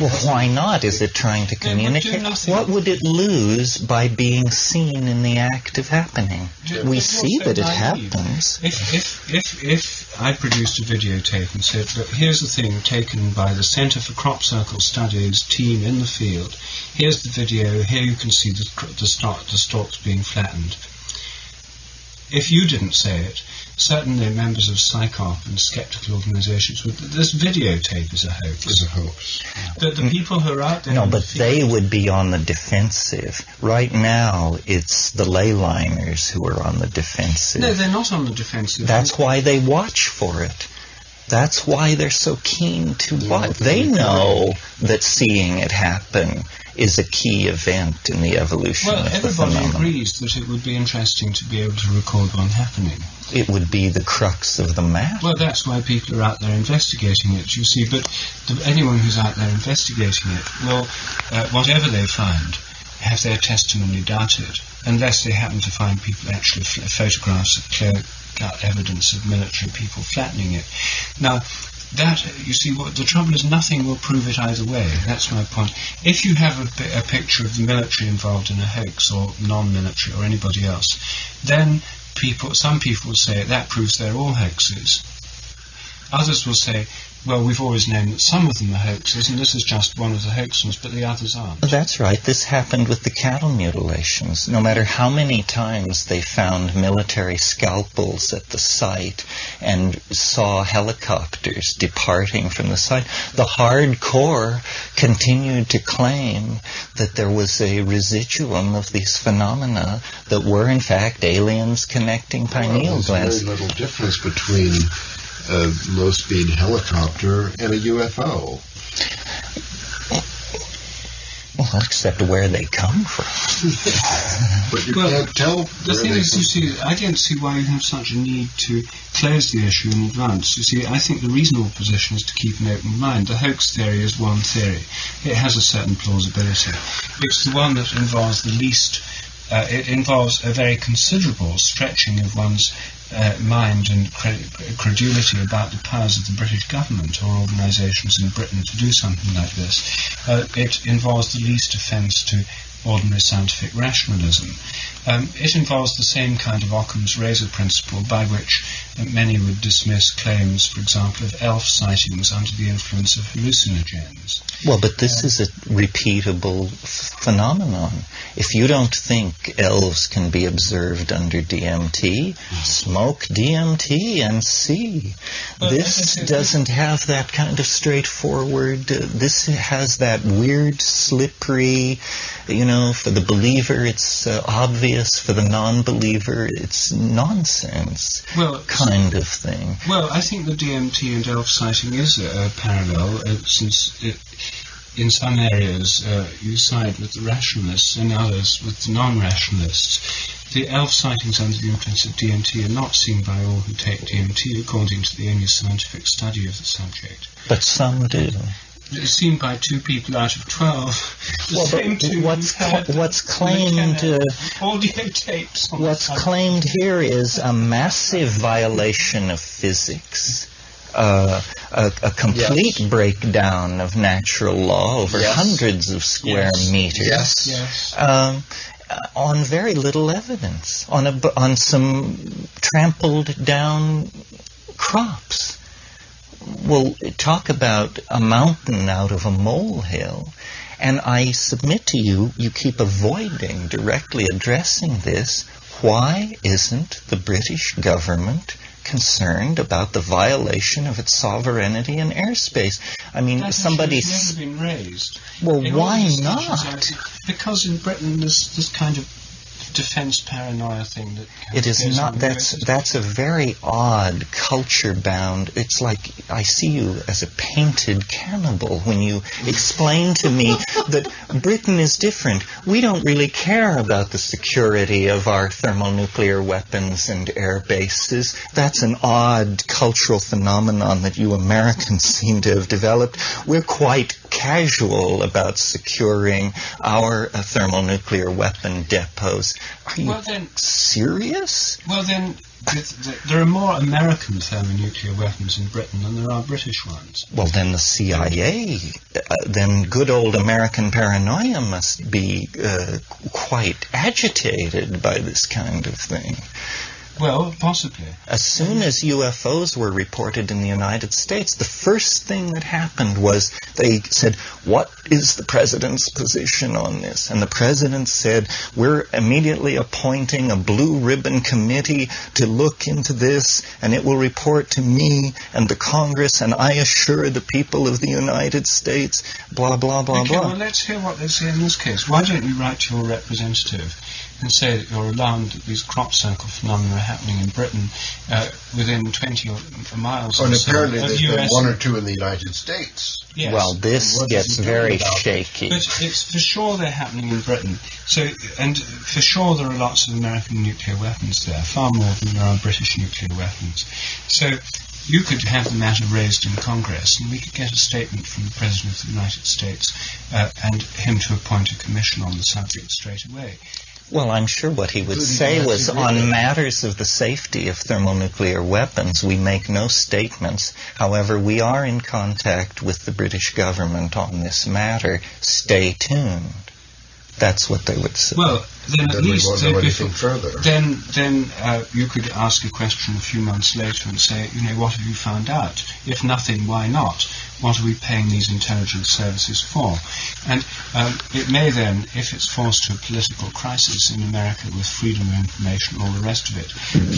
Well, why not? Is it trying to communicate? What would it lose by being seen in the act of happening? We see that it happens. If I produced a videotape and said, look, here's the thing taken by the Centre for Crop Circle Studies team in the field. Here's the video. Here you can see the stalks being flattened. If you didn't say it, certainly members of PSYCOP and skeptical organizations would. This videotape is a hoax. Is a hoax. But the people who are out there. No, but they would be on the defensive. Right now, it's the ley liners who are on the defensive. No, they're not on the defensive. That's why they watch for it. That's why they're so keen to watch. They know that seeing it happen is a key event in the evolution of the phenomenon. Well, everybody agrees that it would be interesting to be able to record one happening. It would be the crux of the matter. Well, that's why people are out there investigating it, you see. But anyone who's out there investigating it will, whatever they find, have their testimony doubted, unless they happen to find people actually photographs of clear-cut evidence of military people flattening it. Now, that, you see, what the trouble is, nothing will prove it either way. That's my point. If you have a picture of the military involved in a hoax, or non-military, or anybody else, then some people will say that proves they're all hoaxes. Others will say, well, we've always known that some of them are hoaxes, and this is just one of the hoaxes, but the others aren't. That's right. This happened with the cattle mutilations. No matter how many times they found military scalpels at the site and saw helicopters departing from the site, the hardcore continued to claim that there was a residuum of these phenomena that were, in fact, aliens connecting pineal glands. There's very little difference between a low-speed helicopter and a UFO. Well, except where they come from. But you can't tell. The thing is, you see, I don't see why you have such a need to close the issue in advance. You see, I think the reasonable position is to keep an open mind. The hoax theory is one theory. It has a certain plausibility. It's the one that involves the least. It involves a very considerable stretching of one's mind and credulity about the powers of the British government or organisations in Britain to do something like this. It involves the least offence to ordinary scientific rationalism. it involves the same kind of Occam's razor principle by which many would dismiss claims, for example, of elf sightings under the influence of hallucinogens. Well, but this is a repeatable phenomenon. If you don't think elves can be observed under DMT, smoke DMT and see. Well, this doesn't have that kind of straightforward, this has that weird, slippery, for the believer it's obvious, for the non-believer it's nonsense kind of thing. Well, I think the DMT and elf sighting is a parallel, since in some areas you side with the rationalists, in others with the non-rationalists. The elf sightings under the influence of DMT are not seen by all who take DMT, according to the only scientific study of the subject. But some do. It's seen by 2 people out of 12. What's claimed? Audio tapes. What's claimed here is a massive violation of physics. A complete breakdown of natural law over hundreds of square meters. On very little evidence, on some trampled down crops. Well, talk about a mountain out of a molehill. And I submit to you, you keep avoiding directly addressing this. Why isn't the British government concerned about the violation of its sovereignty in airspace? I mean, that somebody's never been raised. Well, why not? Because in Britain there's this kind of defense paranoia thing that it is not. That's a very odd culture bound. It's like I see you as a painted cannibal when you explain to me that Britain is different. We don't really care about the security of our thermonuclear weapons and air bases. That's an odd cultural phenomenon that you Americans seem to have developed. We're quite casual about securing our thermonuclear weapon depots. Are you serious? Well, then, there are more American thermonuclear weapons in Britain than there are British ones. Well, then the CIA, then good old American paranoia must be quite agitated by this kind of thing. Well, possibly. As soon as UFOs were reported in the United States, the first thing that happened was they said, what is the president's position on this? And the president said, we're immediately appointing a blue ribbon committee to look into this, and it will report to me and the Congress, and I assure the people of the United States, blah, blah, blah, blah. Well, let's hear what they say in this case. Why don't you write to your representative and say that you're alarmed that these crop circle phenomena are happening in Britain within 20 miles and so apparently of there's US. been 1 or 2 in the United States. Yes. Well, this gets very shaky. But it's for sure they're happening in Britain. So, and for sure there are lots of American nuclear weapons there, far more than there are British nuclear weapons. So you could have the matter raised in Congress, and we could get a statement from the President of the United States and him to appoint a commission on the subject straight away. Well, I'm sure what he would say was, on matters of the safety of thermonuclear weapons, we make no statements. However, we are in contact with the British government on this matter. Stay tuned. That's what they would say. Well, then at least we won't know anything further. Then you could ask a question a few months later and say, what have you found out? If nothing, why not? What are we paying these intelligence services for? And it may then, if it's forced to a political crisis in America with freedom of information, all the rest of it,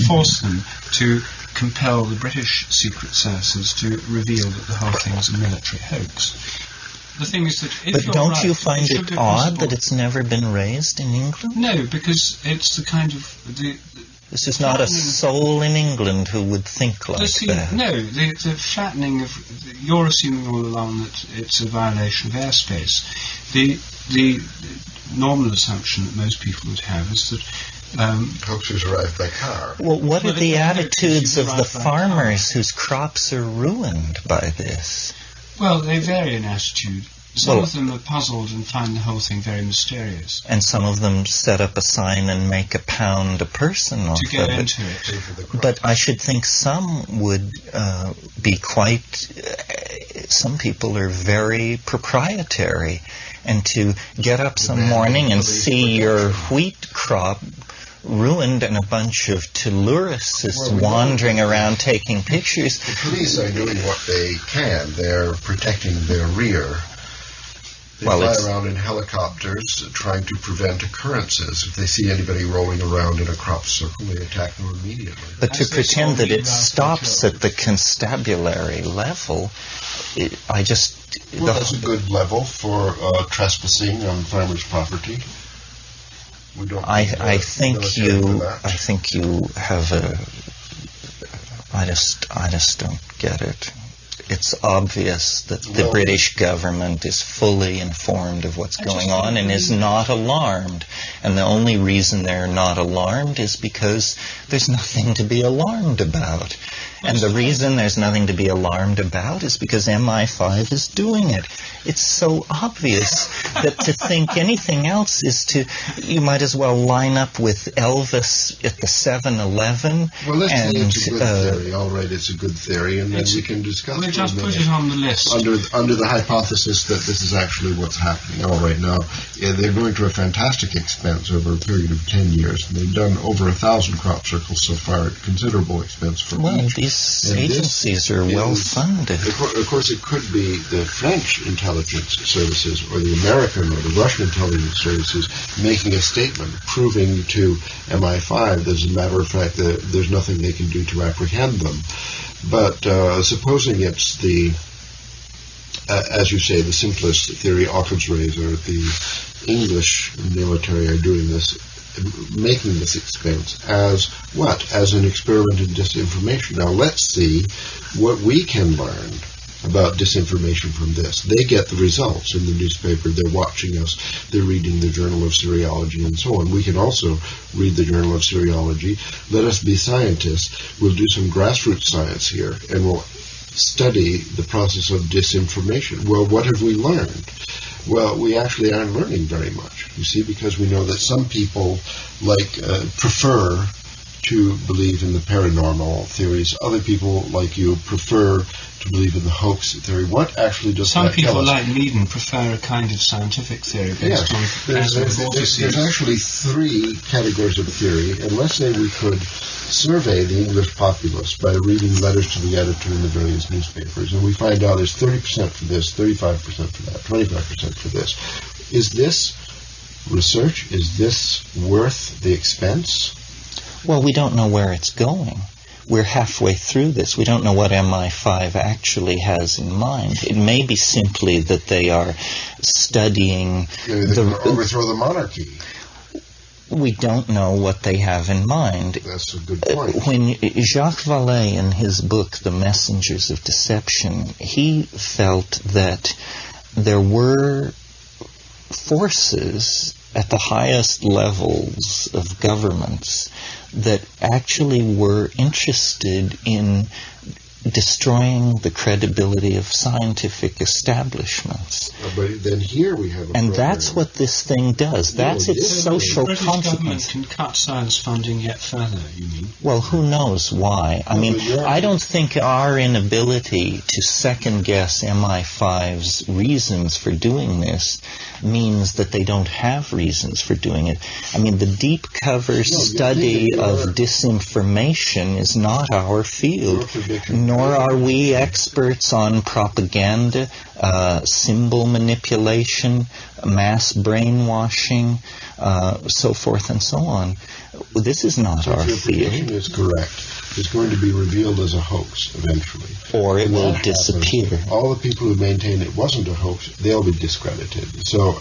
force them to compel the British secret services to reveal that the whole thing is a military hoax. The thing is that if but don't you find it odd that it's never been raised in England? No, because it's the kind of... This is not a soul in England who would think like that. No, the flattening of... You're assuming all along that it's a violation of airspace. The normal assumption that most people would have is that... hoaxers arrive by car. Well, what are the attitudes of the farmers whose crops are ruined by this? Well, they vary in attitude. Some of them are puzzled and find the whole thing very mysterious. And some of them set up a sign and make £1 a person off to get of into it. But I should think some would be quite... some people are very proprietary. and to get up some morning and see your wheat crop ruined and a bunch of tourists wandering around taking pictures. The police are doing what they can. They're protecting their rear. They fly around in helicopters trying to prevent occurrences. If they see anybody rolling around in a crop circle, they attack them immediately. But to pretend that it stops at the constabulary level, that's a good level for trespassing on farmers' property. We don't. I think you have a. I just don't get it. It's obvious that the British government is fully informed of what's going on and is not alarmed. And the only reason they're not alarmed is because there's nothing to be alarmed about. And the reason there's nothing to be alarmed about is because MI5 is doing it. It's so obvious that to think anything else is you might as well line up with Elvis at the 7-Eleven. Well, let's say it's a good theory. All right, it's a good theory, and then we can discuss it. We'll just put it on the list. Under the hypothesis that this is actually what's happening. All right, now, they're going to a fantastic expense over a period of 10 years, and they've done over 1,000 crop circles so far at considerable expense for each. These agencies are well funded. Of course, it could be the French intelligence services or the American or the Russian intelligence services making a statement proving to MI5 that, as a matter of fact, there's nothing they can do to apprehend them. But supposing it's as you say, the simplest theory, Occam's razor, the English military are doing this, making this expense as what? As an experiment in disinformation. Now let's see what we can learn about disinformation from this. They get the results in the newspaper. They're watching us. They're reading the Journal of Seriology and so on. We can also read the Journal of Seriology. Let us be scientists. We'll do some grassroots science here, and we'll study the process of disinformation. Well, what have we learned? Well, we actually aren't learning very much, you see, because we know that some people prefer to believe in the paranormal theories. Other people, like you, prefer to believe in the hoax theory. What actually does some that tell us? Some people, like Meaden, prefer a kind of scientific theory based on there's actually three categories of theory, and let's say we could survey the English populace by reading letters to the editor in the various newspapers, and we find out there's 30% for this, 35% for that, 25% for this. Is this research? Is this worth the expense? Well, we don't know where it's going. We're halfway through this. We don't know what MI5 actually has in mind. It may be simply that they are studying overthrow the monarchy. We don't know what they have in mind. That's a good point. When Jacques Vallée, in his book, The Messengers of Deception, he felt that there were forces at the highest levels of governments that actually were interested in destroying the credibility of scientific establishments. But then here we have a and program. That's what this thing does. That's its social British consequence. Government can cut science funding yet further, you mean? Well, who knows why? I mean, I don't think our inability to second-guess MI5's reasons for doing this means that they don't have reasons for doing it. I mean, the deep cover study of disinformation is not our field, nor are we experts on propaganda, symbol manipulation, mass brainwashing, so forth and so on. This is not our field. Your prediction is correct. It's going to be revealed as a hoax eventually. Or it will disappear. All the people who maintain it wasn't a hoax, they'll be discredited. So,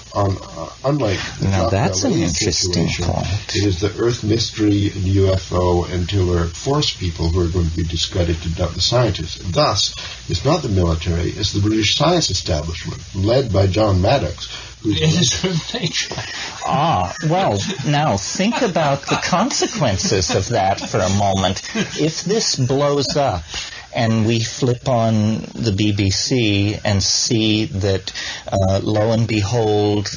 unlike the now that's an LA interesting point. It is the Earth mystery and UFO and Tiller Force people who are going to be discredited, not the scientists. Thus, it's not the military, it's the British science establishment, led by John Maddox. Well, now think about the consequences of that for a moment. If this blows up and we flip on the BBC and see that, lo and behold,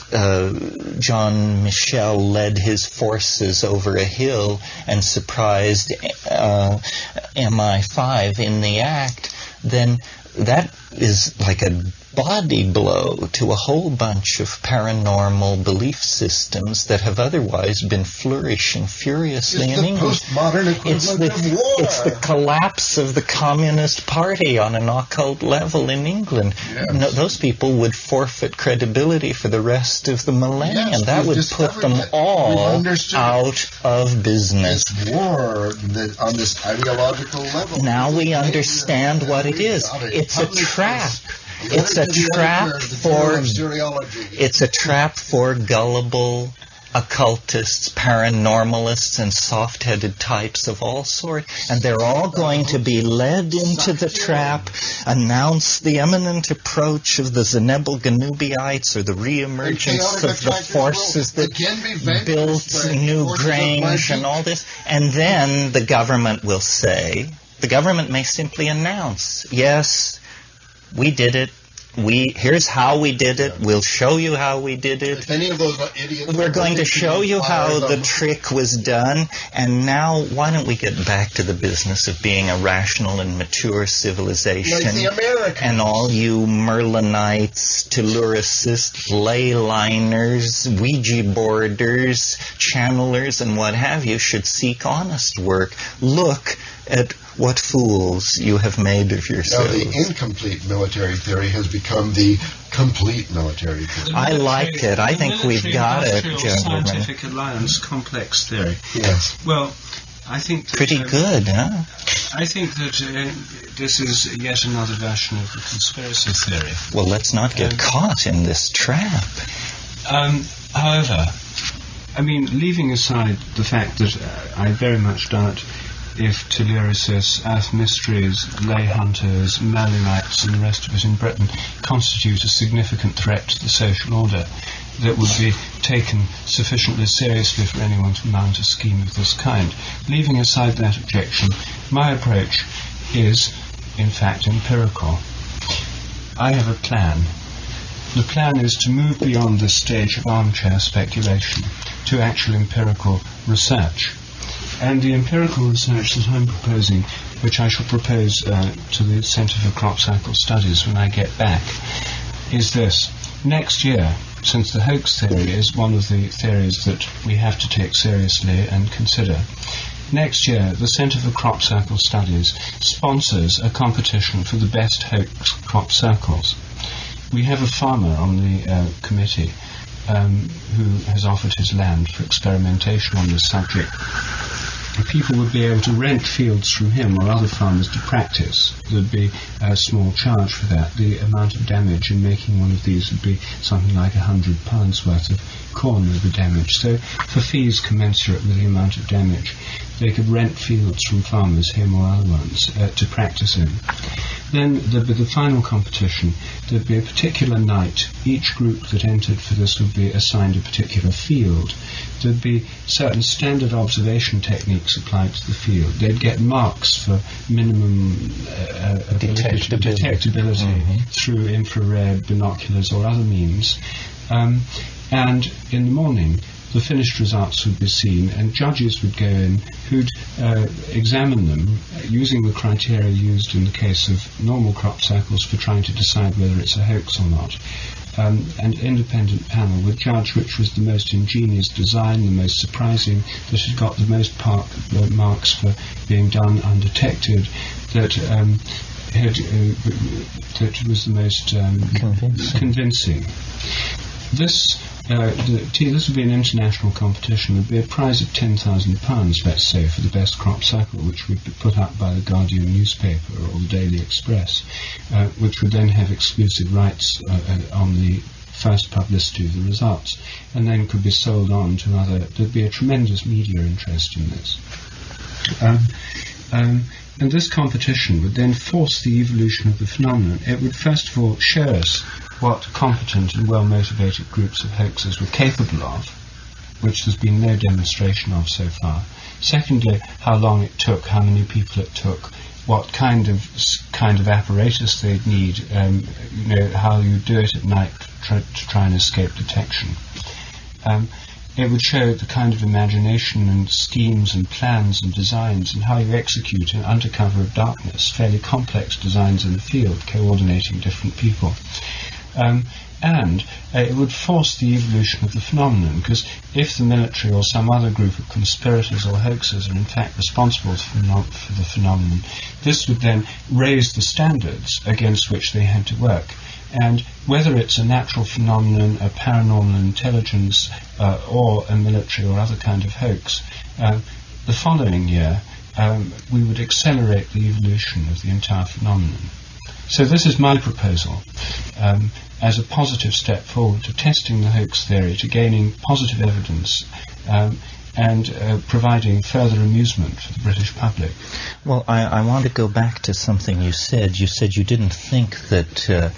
John Michel led his forces over a hill and surprised MI5 in the act, then that is like a body blow to a whole bunch of paranormal belief systems that have otherwise been flourishing furiously in England. Postmodern equivalent of war. It's the collapse of the Communist Party on an occult level in England. Yes. No, those people would forfeit credibility for the rest of the millennium. Yes, that we've would put them discovered it. all We've understood out of business. This war on this ideological level. Now we understand what it is. It's a trap. It's a trap for gullible occultists, paranormalists, and soft-headed types of all sorts, and they're all going to be led into the trap, announce the imminent approach of the Zenebel-Ganubiites or the reemergence of the forces that built New Grange and all this, and then the government will say, the government may simply announce, yes, we did it. Here's how we did it. We'll show you how we did it. If any of those idiots We're going to show you how the trick was done. And now, why don't we get back to the business of being a rational and mature civilization? Like the Americans. And all you Merlinites, Telluricists, ley-liners, Ouija boarders, channelers, and what have you should seek honest work. Look at what fools you have made of yourselves. Now, the incomplete military theory has become the complete military theory. I like it. I think we've got it, gentlemen. Scientific alliance complex theory. Yes. Well, I think that, Pretty good, huh? I think that this is yet another version of the conspiracy theory. Well, let's not get caught in this trap. However, I mean, leaving aside the fact that I very much doubt if Telluricists, Earth Mysteries, lay hunters, Merlinites and the rest of it in Britain constitute a significant threat to the social order that would be taken sufficiently seriously for anyone to mount a scheme of this kind. Leaving aside that objection, my approach is, in fact, empirical. I have a plan. The plan is to move beyond this stage of armchair speculation to actual empirical research. And the empirical research that I'm proposing, which I shall propose to the Centre for Crop Cycle Studies when I get back, is this. Next year, since the hoax theory is one of the theories that we have to take seriously and consider, next year the Centre for Crop Cycle Studies sponsors a competition for the best hoax crop circles. We have a farmer on the committee who has offered his land for experimentation on this subject. People would be able to rent fields from him or other farmers to practice. There'd be a small charge for that. The amount of damage in making one of these would be something like £100 worth of corn would be damaged. So for fees commensurate with the amount of damage, they could rent fields from farmers, him or other ones, to practice in. Then there'd be the final competition. There'd be a particular night. Each group that entered for this would be assigned a particular field. There'd be certain standard observation techniques applied to the field. They'd get marks for minimum detectability through infrared, binoculars or other means. And in the morning, the finished results would be seen, and judges would go in who'd examine them using the criteria used in the case of normal crop circles for trying to decide whether it's a hoax or not. An independent panel would judge which was the most ingenious design, the most surprising, that had got the most marks for being done undetected, that was the most convincing. This would be an international competition. There would be a prize of £10,000, let's say, for the best crop cycle, which would be put up by the Guardian newspaper or the Daily Express, which would then have exclusive rights on the first publicity of the results, and then could be sold on to other. There'd be a tremendous media interest in this. And this competition would then force the evolution of the phenomenon. It would first of all show us what competent and well-motivated groups of hoaxers were capable of, which there's been no demonstration of so far. Secondly, how long it took, how many people it took, what kind of apparatus they'd need, how you do it at night to try and escape detection. it would show the kind of imagination and schemes and plans and designs and how you execute under cover of darkness, fairly complex designs in the field, coordinating different people. And it would force the evolution of the phenomenon, because if the military or some other group of conspirators or hoaxers are in fact responsible for the phenomenon, this would then raise the standards against which they had to work. And whether it's a natural phenomenon, a paranormal intelligence, or a military or other kind of hoax, the following year we would accelerate the evolution of the entire phenomenon. So this is my proposal as a positive step forward to testing the hoax theory, to gaining positive evidence, and providing further amusement for the British public. Well, I want to go back to something you said. You said you didn't think that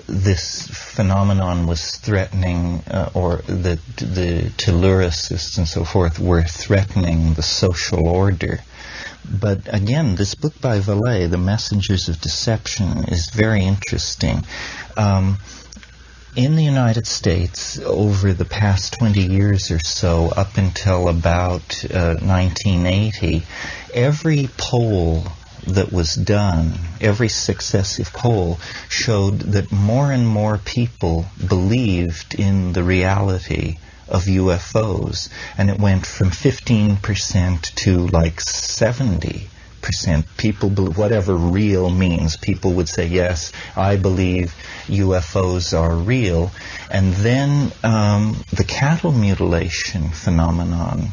this phenomenon was threatening, or that the Telluricists and so forth were threatening the social order. But again, this book by Vallée, The Messengers of Deception, is very interesting. In the United States, over the past 20 years or so, up until about 1980, every poll that was done, every successive poll, showed that more and more people believed in the reality of UFOs, and it went from 15% to like 70%. People, whatever real means, people would say, yes, I believe UFOs are real. And then the cattle mutilation phenomenon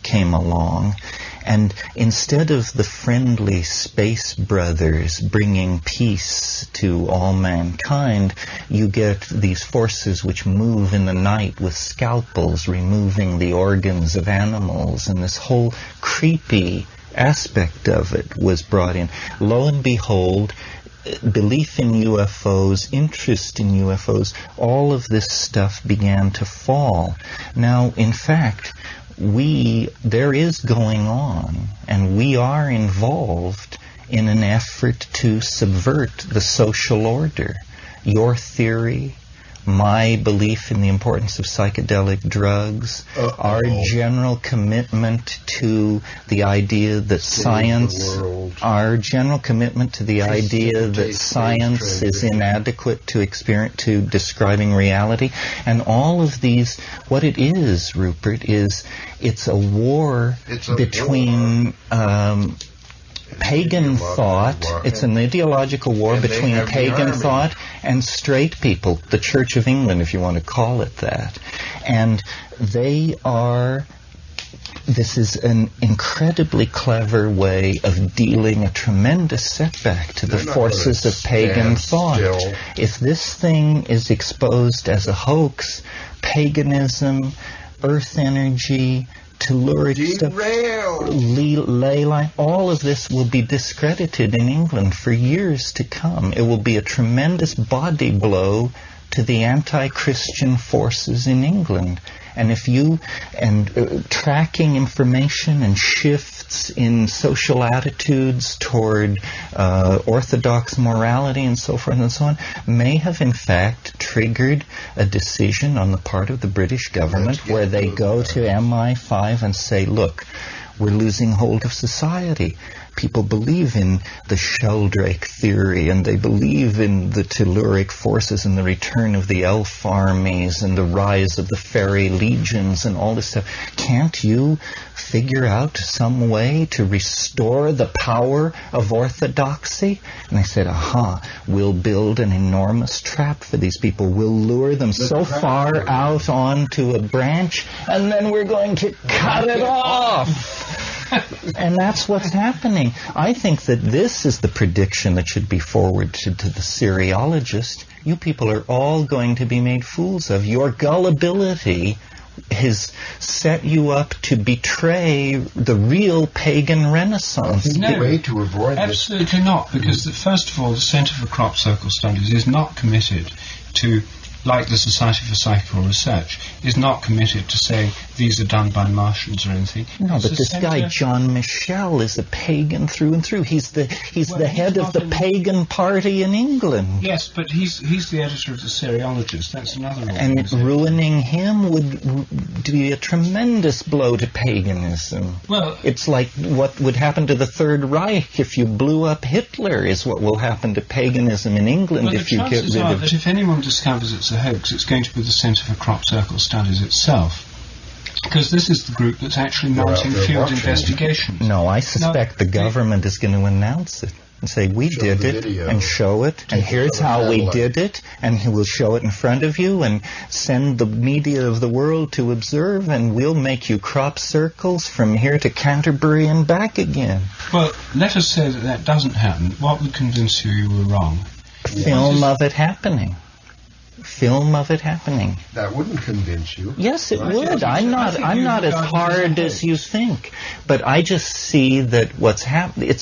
came along, and instead of the friendly space brothers bringing peace to all mankind, you get these forces which move in the night with scalpels, removing the organs of animals, and this whole creepy aspect of it was brought in. Lo and behold, belief in UFOs, interest in UFOs, all of this stuff began to fall. Now, in fact, there is going on, and we are involved in an effort to subvert the social order. Your theory, my belief in the importance of psychedelic drugs, our general commitment to the idea that science, our general commitment to the idea that science is inadequate to describing reality, and all of these, what it is, Rupert, is it's a war between pagan thought. It's an ideological war between pagan thought and straight people, the Church of England, if you want to call it that. And this is an incredibly clever way of dealing a tremendous setback to the forces of pagan thought. If this thing is exposed as a hoax, paganism, earth energy, telluric stuff, ley line, all of this will be discredited in England for years to come. It will be a tremendous body blow to the anti-Christian forces in England. And tracking information and shifts in social attitudes toward orthodox morality and so forth and so on may have in fact triggered a decision on the part of the British government where they go to MI5 and say, look, we're losing hold of society. People believe in the Sheldrake theory, and they believe in the telluric forces and the return of the elf armies and the rise of the fairy legions and all this stuff. Can't you figure out some way to restore the power of orthodoxy? And I said, we'll build an enormous trap for these people. We'll lure them so far out onto a branch, and then we're going to cut it off. And that's what's happening. I think that this is the prediction that should be forwarded to the Syriologist. You people are all going to be made fools of. Your gullibility has set you up to betray the real pagan renaissance. No, way to avoid absolutely not, because first of all, the Centre for Crop Circle Studies is not committed to like the Society for Psychical Research, is not committed to saying these are done by Martians or anything. No, It's but a this guy, centre- John Michel, is a pagan through and through. He's the head of the pagan party in England. Yes, but he's the editor of the Seriologist. That's another And organisation. ruining him would be a tremendous blow to paganism. Well, It's like what would happen to the Third Reich if you blew up Hitler is what will happen to paganism in England well, the if you get chances rid are of... that if anyone discovers it's a hoax, it's going to be the Centre for Crop Circle Studies itself. Because this is the group that's actually mounting they're field watching. investigations. No, I suspect the they- government is going to announce it and say, we Show did the it, video. and show it, and Take it here's from a how we satellite. did it, and he will show it in front of you, and send the media of the world to observe, and we'll make you crop circles from here to Canterbury and back again. Well, let us say that that doesn't happen. What would convince you were wrong? Film of it happening. Film of it happening. That wouldn't convince you. Yes, it I would. think- I'm I think not you as regard it as a hard as hoax. you think, but I just see that what's happening.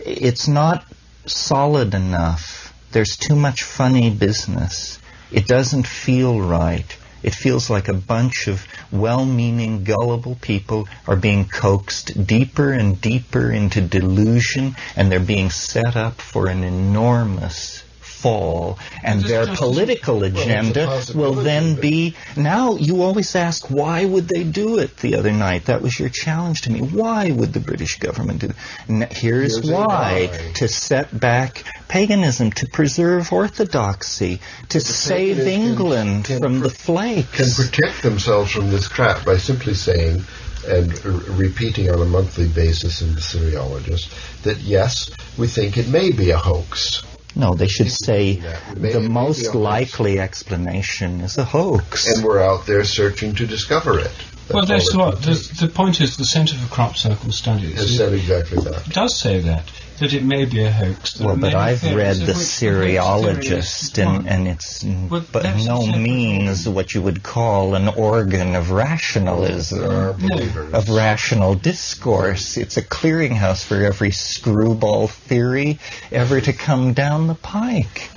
It's not solid enough. There's too much funny business. It doesn't feel right. It feels like a bunch of well-meaning, gullible people are being coaxed deeper and deeper into delusion, and they're being set up for an enormous fall, and This their just- political it's a agenda will possibility, then but- be... Now, you always ask, why would they do it the other night? That was your challenge to me. Why would the British government do it? Here's Here's a why. why. To set back paganism, to preserve orthodoxy, to save paganism England can from the can flakes. protect themselves from this trap by simply saying and repeating on a monthly basis in the Seriologist that yes, we think it may be a hoax. No, they should say Maybe the it may be most a hoax. likely explanation is a hoax. And we're out there searching to discover it. Well, that's all it what would the point is. The Centre for Crop Circle be. Studies Has said exactly that. does say that it may be a hoax. There Well, are but many I've theories read of the which Seriologist, theory is one. and it's Well, but that's no a separate means what you would call an organ of rationalism, There are believers. of rational discourse. It's a clearinghouse for every screwball theory ever to come down the pike.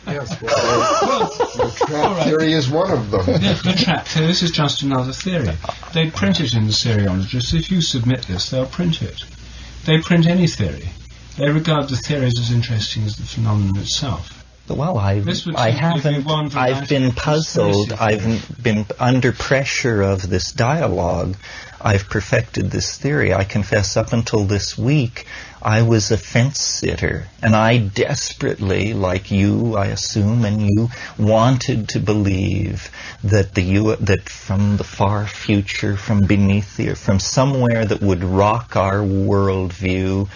Yes, well, the trap all right. theory is one of them. The trap theory. This is just another theory. They print it in the Seriologist. If you submit this, they'll print it. They print any theory. They regard the theories as interesting as the phenomenon itself. Well, This would I simply be haven't. one I've variety been of puzzled. conspiracy I've been under pressure of this dialogue. I've perfected this theory. I confess, up until this week, I was a fence sitter, and I desperately, like you, I assume, and you, wanted to believe that that from the far future, from beneath the earth, from somewhere that would rock our worldview,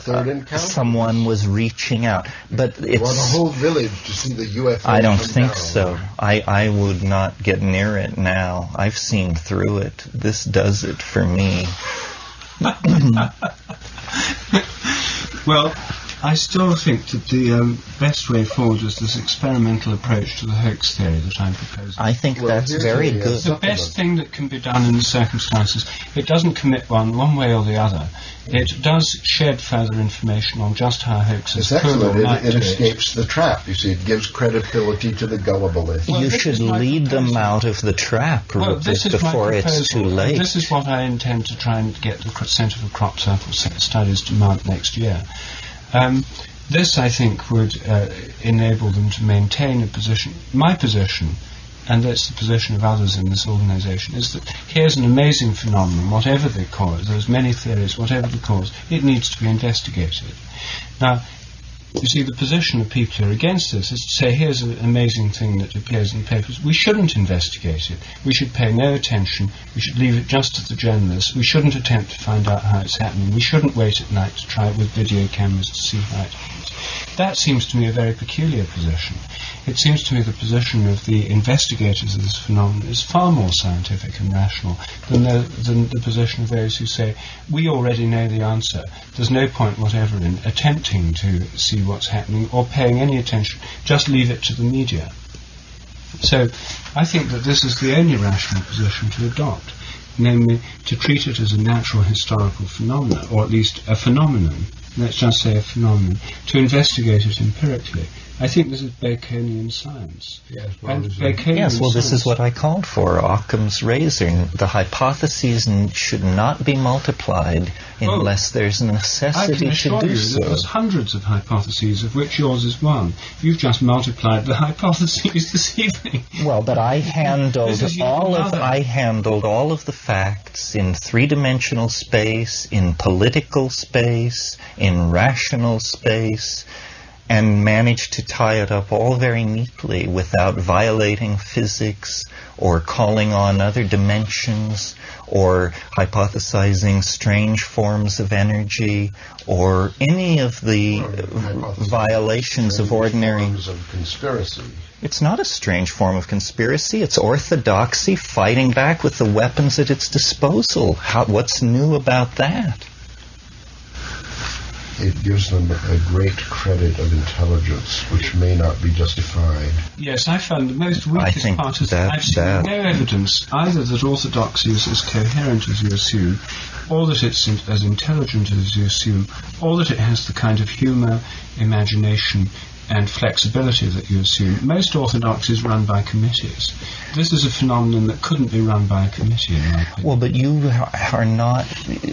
Third encounter. someone was reaching out. But You want a it's. whole village to see the UFO. I don't come think down. so. I would not get near it now. I've seen through it. This does it for me. Well, I still think that the best way forward is this experimental approach to the hoax theory that I'm proposing. I think Well, that's here's very the, good. The best thing that can be done in the circumstances, it doesn't commit one way or the other. It does shed further information on just how hoaxes It's could or excellent. might It do it. escapes the trap. You see, it gives credibility to the gullible. Well, You this should is my lead them proposal. out of the trap Well, this is my before it's proposal. too late. This is what I intend to try and get the Centre for Crop Circle Studies to mount next year. This, I think, would enable them to maintain a position. My position, and that's the position of others in this organisation, is that here's an amazing phenomenon, whatever they call it, there's many theories, whatever the cause, it needs to be investigated. Now, you see, the position of people who are against this is to say, here's an amazing thing that appears in the papers. We shouldn't investigate it. We should pay no attention. We should leave it just to the journalists. We shouldn't attempt to find out how it's happening. We shouldn't wait at night to try it with video cameras to see how it happens. That seems to me a very peculiar position. It seems to me the position of the investigators of this phenomenon is far more scientific and rational than the position of those who say, we already know the answer. There's no point whatever in attempting to see what's happening or paying any attention. Just leave it to the media. So I think that this is the only rational position to adopt, namely to treat it as a natural historical phenomenon, or at least a phenomenon. Let's just say a phenomenon, to investigate it empirically, I think this is Baconian science. Yes, well, And there's a- Baconian Yes, well, this science- is what I called for, Occam's razor. The hypotheses should not be multiplied unless there's a I can necessity to assure do you so. that there's hundreds of hypotheses, of which yours is one. You've just multiplied the hypotheses this evening. Well, but I handled This is yet another. I handled all of the facts in three-dimensional space, in political space, in rational space, and managed to tie it up all very neatly without violating physics or calling on other dimensions or hypothesizing strange forms of energy or any of the violations of ordinary... Forms of conspiracy. It's not a strange form of conspiracy. It's orthodoxy fighting back with the weapons at its disposal. What's new about that? It gives them a great credit of intelligence, which may not be justified. Yes, I found the most I weakest think part is that- I've seen that- no evidence either that orthodoxy is as coherent as you assume, or that it's as intelligent as you assume, or that it has the kind of humour, imagination, and flexibility that you assume. Most orthodoxies run by committees. This is a phenomenon that couldn't be run by a committee, in my opinion. Well, but you are not,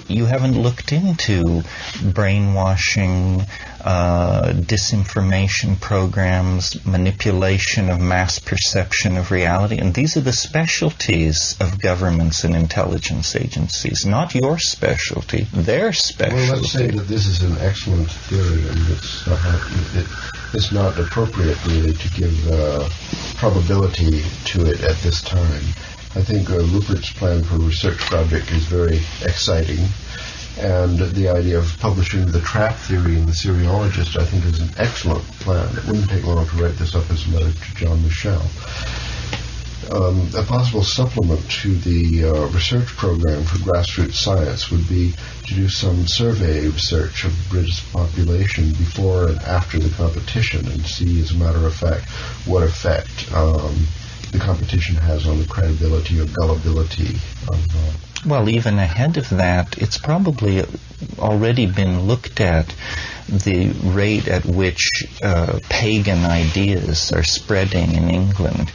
you haven't looked into brainwashing, disinformation programs, manipulation of mass perception of reality, and these are the specialties of governments and intelligence agencies, not your specialty, their specialty. Well, let's say that this is an excellent theory, and it's not appropriate really to give probability to it at this time. I think Rupert's plan for a research project is very exciting, and the idea of publishing the trap theory in the Seriologist I think is an excellent plan. It wouldn't take long to write this up as a letter to John Michel. A possible supplement to the research program for grassroots science would be to do some survey research of the British population before and after the competition and see, as a matter of fact, what effect the competition has on the credibility or gullibility of... Well, even ahead of that, it's probably already been looked at the rate at which pagan ideas are spreading in England.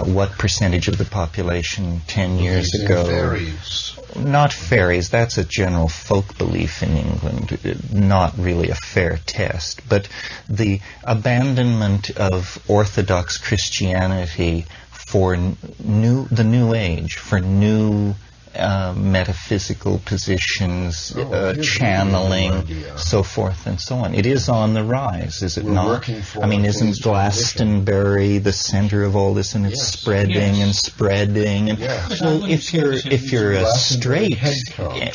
What percentage of the population 10 years ago... Varies. Not fairies, that's a general folk belief in England, not really a fair test. But the abandonment of Orthodox Christianity for the New Age, for new metaphysical positions, channeling, so forth and so on. It is on the rise, is it not? I mean, isn't Glastonbury the center of all this, and it's spreading and spreading? And well, if you're a straight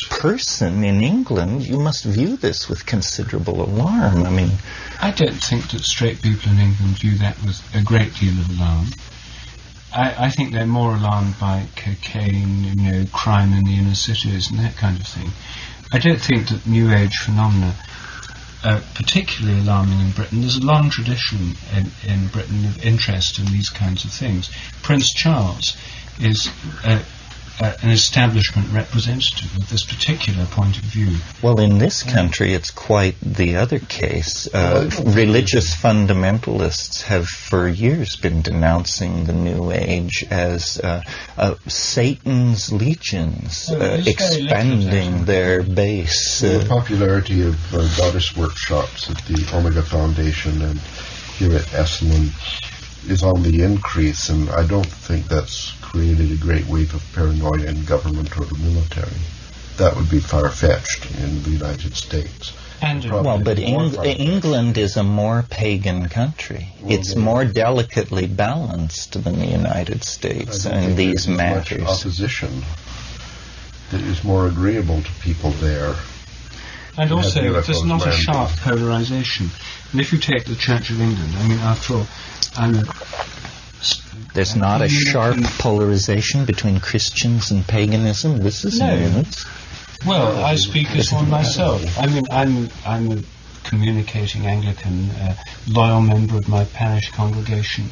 person in England, you must view this with considerable alarm. I mean, I don't think that straight people in England view that with a great deal of alarm. I think they're more alarmed by cocaine, crime in the inner cities and that kind of thing. I don't think that New Age phenomena are particularly alarming in Britain. There's a long tradition in Britain of interest in these kinds of things. Prince Charles is an establishment representative of this particular point of view. Well, in this country, it's quite the other case. Religious fundamentalists have for years been denouncing the New Age as Satan's legions, expanding their base. The popularity of goddess workshops at the Omega Foundation and here at Esalen is on the increase, and I don't think that's created a great wave of paranoia in government or the military. That would be far-fetched in the United States. Well, but England is a more pagan country. It's more delicately balanced than the United States in these matters. Much opposition that is more agreeable to people there. And also, there's not a sharp polarization. And if you take the Church of England, I mean, after all, there's not a sharp polarization between Christians and paganism. This is news. Well, I speak as one myself. I mean, I'm a communicating Anglican, loyal member of my parish congregation.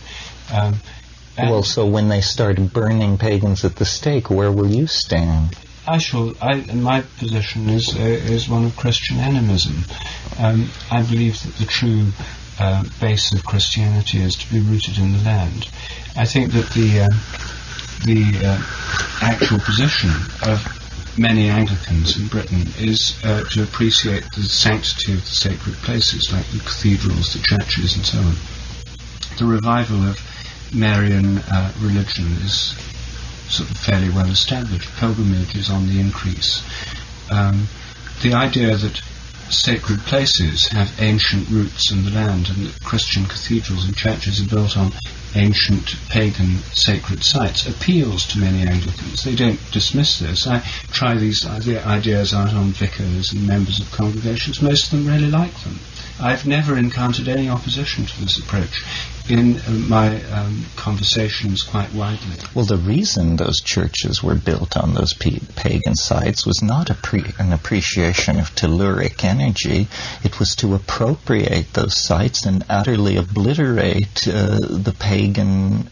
Well, so when they start burning pagans at the stake, where will you stand? My position is one of Christian animism. I believe that the true base of Christianity is to be rooted in the land. I think that the actual position of many Anglicans in Britain is to appreciate the sanctity of the sacred places, like the cathedrals, the churches, and so on. The revival of Marian religion is sort of fairly well established. Pilgrimage is on the increase. The idea that sacred places have ancient roots in the land, and that Christian cathedrals and churches are built on ancient pagan sacred sites, appeals to many Anglicans. They don't dismiss this. I try these ideas out on vicars and members of congregations. Most of them really like them. I've never encountered any opposition to this approach in my conversations quite widely. Well, the reason those churches were built on those pagan sites was not an appreciation of telluric energy. It was to appropriate those sites and utterly obliterate the pagan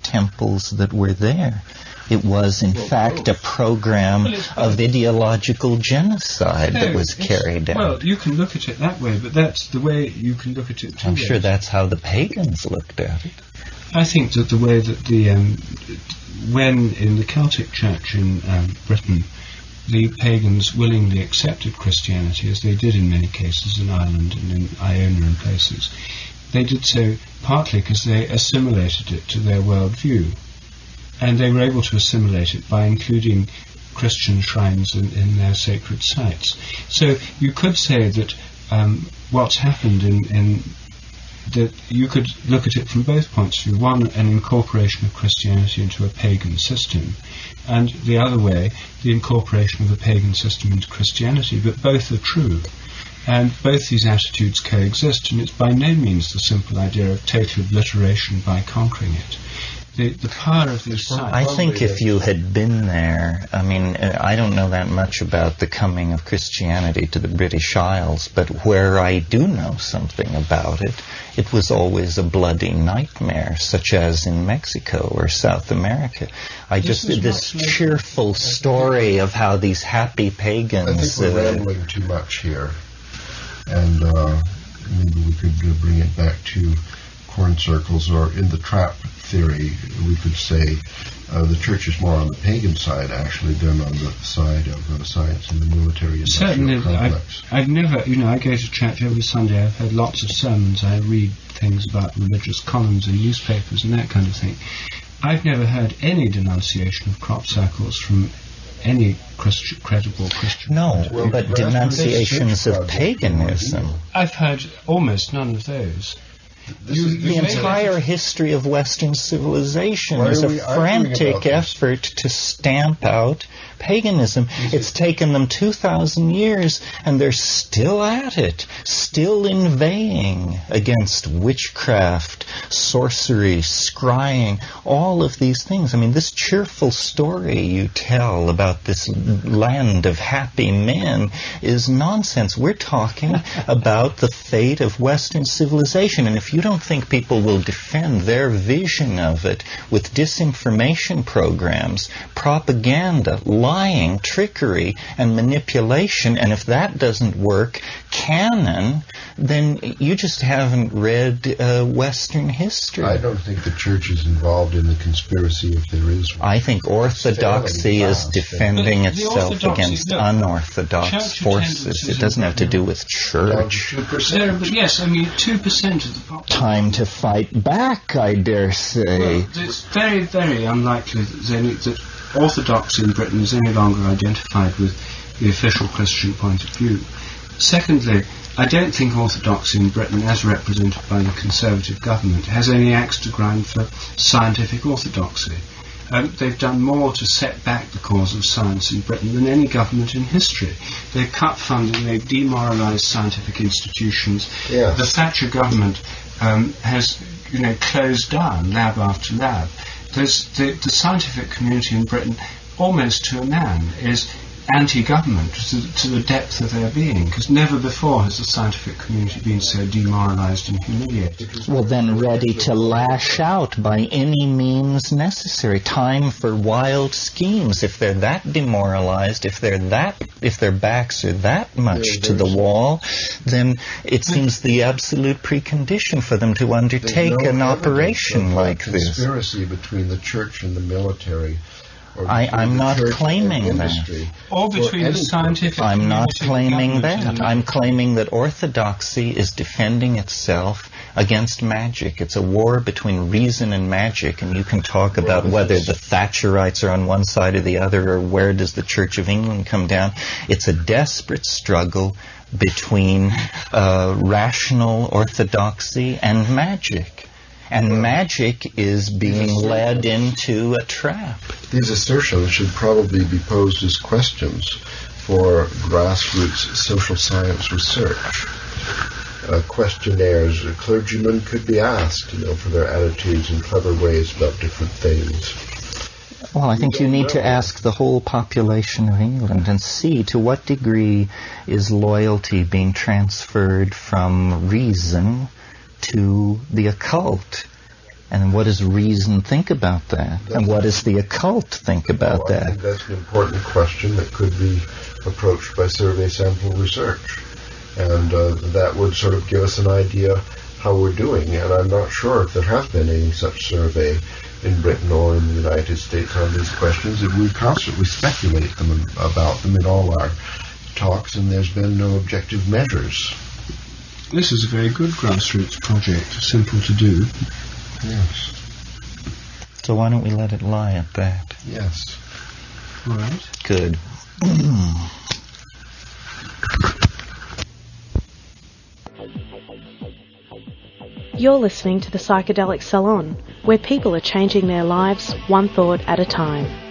temples that were there. It was, in fact, a program of ideological genocide that was carried out. Well, you can look at it that way, but that's the way you can look at it too. I'm sure that's how the pagans looked at it. I think that the way that when in the Celtic Church in Britain, the pagans willingly accepted Christianity, as they did in many cases in Ireland and in Iona and places, they did so partly because they assimilated it to their worldview. And they were able to assimilate it by including Christian shrines in their sacred sites. So you could say that what's happened in that you could look at it from both points of view. One, an incorporation of Christianity into a pagan system, and the other way, the incorporation of a pagan system into Christianity. But both are true. And both these attitudes coexist, and it's by no means the simple idea of total obliteration by conquering it. The power of these sites. I think if you had been there, I mean, I don't know that much about the coming of Christianity to the British Isles, but where I do know something about it, it was always a bloody nightmare, such as in Mexico or South America. This cheerful story of how these happy pagans... I think we're rambling too much here, and maybe we could bring it back to corn circles, or in the trap theory, we could say the church is more on the pagan side, actually, than on the side of science and the military industrial complex. I've never, I go to church every Sunday. I've heard lots of sermons. I read things about religious columns in newspapers and that kind of thing. I've never heard any denunciation of crop circles from any credible Christian. No, but denunciations of paganism. I've heard almost none of those. The entire history of Western civilization is a frantic effort to stamp out paganism. It's taken them 2,000 years, and they're still at it, still inveighing against witchcraft, sorcery, scrying, all of these things. I mean, this cheerful story you tell about this land of happy men is nonsense. We're talking about the fate of Western civilization, and if you don't think people will defend their vision of it with disinformation programs, propaganda, lying, trickery, and manipulation, and if that doesn't work, canon, then you just haven't read Western history. I don't think the church is involved in the conspiracy, if there is one. I think orthodoxy is defending itself against unorthodox forces. It doesn't have to do with church. Yes, I mean 2% of the population. Time to fight back, I dare say. Well, it's very, very unlikely that orthodoxy in Britain is any longer identified with the official Christian point of view. Secondly, I don't think orthodoxy in Britain, as represented by the Conservative government, has any axe to grind for scientific orthodoxy. They've done more to set back the cause of science in Britain than any government in history. They've cut funding, they've demoralised scientific institutions. Yes. The Thatcher government has, closed down lab after lab. The scientific community in Britain, almost to a man, is anti-government to the depth of their being, because never before has the scientific community been so demoralized and humiliated. Well, then ready to lash out by any means necessary. Time for wild schemes. If they're that demoralized, if their backs are that much to the wall, then it seems the absolute precondition for them to undertake an operation like this. Conspiracy between the church and the military. I'm not claiming that. Or between the scientific I'm not claiming that. and I'm claiming that orthodoxy is defending itself against magic. It's a war between reason and magic, and you can talk about whether the Thatcherites are on one side or the other, or where does the Church of England come down. It's a desperate struggle between rational orthodoxy and magic. And magic is being led into a trap. These assertions should probably be posed as questions for grassroots social science research. Questionnaires clergymen could be asked, for their attitudes and clever ways about different things. Well, I think you need to ask the whole population of England and see to what degree is loyalty being transferred from reason to the occult. And what does reason think about that? And what does the occult think about that? I think that's an important question that could be approached by survey sample research. And that would sort of give us an idea how we're doing. And I'm not sure if there has been any such survey in Britain or in the United States on these questions. And we constantly speculate about them in all our talks, and there's been no objective measures. This is a very good grassroots project, simple to do. Yes. So why don't we let it lie at that? Yes. All right. Good. You're listening to the Psychedelic Salon, where people are changing their lives one thought at a time.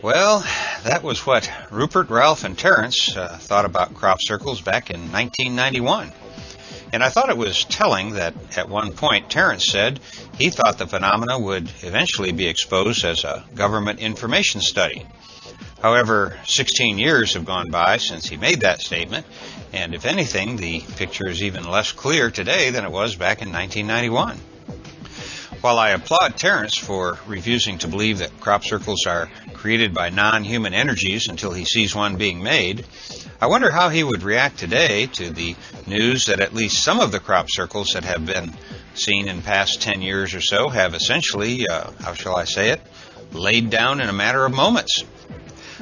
Well, that was what Rupert, Ralph, and Terence thought about crop circles back in 1991. And I thought it was telling that at one point Terence said he thought the phenomena would eventually be exposed as a government information study. However, 16 years have gone by since he made that statement, and if anything, the picture is even less clear today than it was back in 1991. While I applaud Terence for refusing to believe that crop circles are created by non-human energies until he sees one being made, I wonder how he would react today to the news that at least some of the crop circles that have been seen in past 10 years or so have essentially, how shall I say it, laid down in a matter of moments.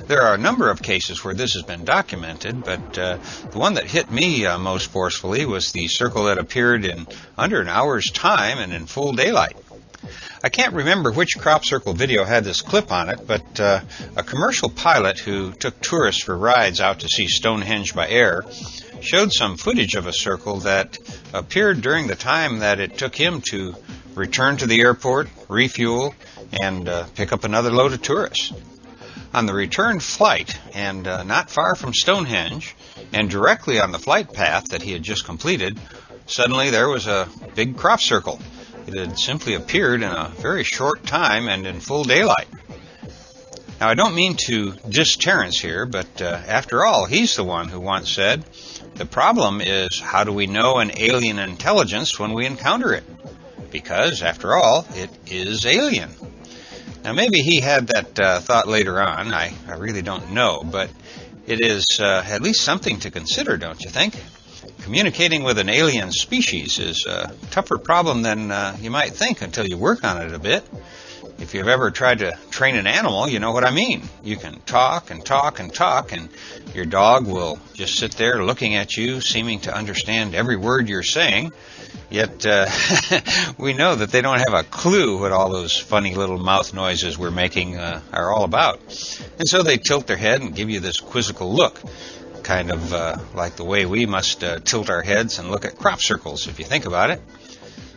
There are a number of cases where this has been documented, but the one that hit me most forcefully was the circle that appeared in under an hour's time and in full daylight. I can't remember which crop circle video had this clip on it, but a commercial pilot who took tourists for rides out to see Stonehenge by air showed some footage of a circle that appeared during the time that it took him to return to the airport, refuel, and pick up another load of tourists. On the return flight, and not far from Stonehenge, and directly on the flight path that he had just completed, suddenly there was a big crop circle. It had simply appeared in a very short time and in full daylight. Now, I don't mean to diss Terence here, but after all, he's the one who once said, "The problem is, how do we know an alien intelligence when we encounter it? Because, after all, it is alien." Now, maybe he had that thought later on. I really don't know, but it is at least something to consider, don't you think? Communicating with an alien species is a tougher problem than you might think until you work on it a bit. If you've ever tried to train an animal, you know what I mean. You can talk and talk and talk, and your dog will just sit there looking at you, seeming to understand every word you're saying. Yet we know that they don't have a clue what all those funny little mouth noises we're making are all about. And so they tilt their head and give you this quizzical look, kind of like the way we must tilt our heads and look at crop circles, if you think about it.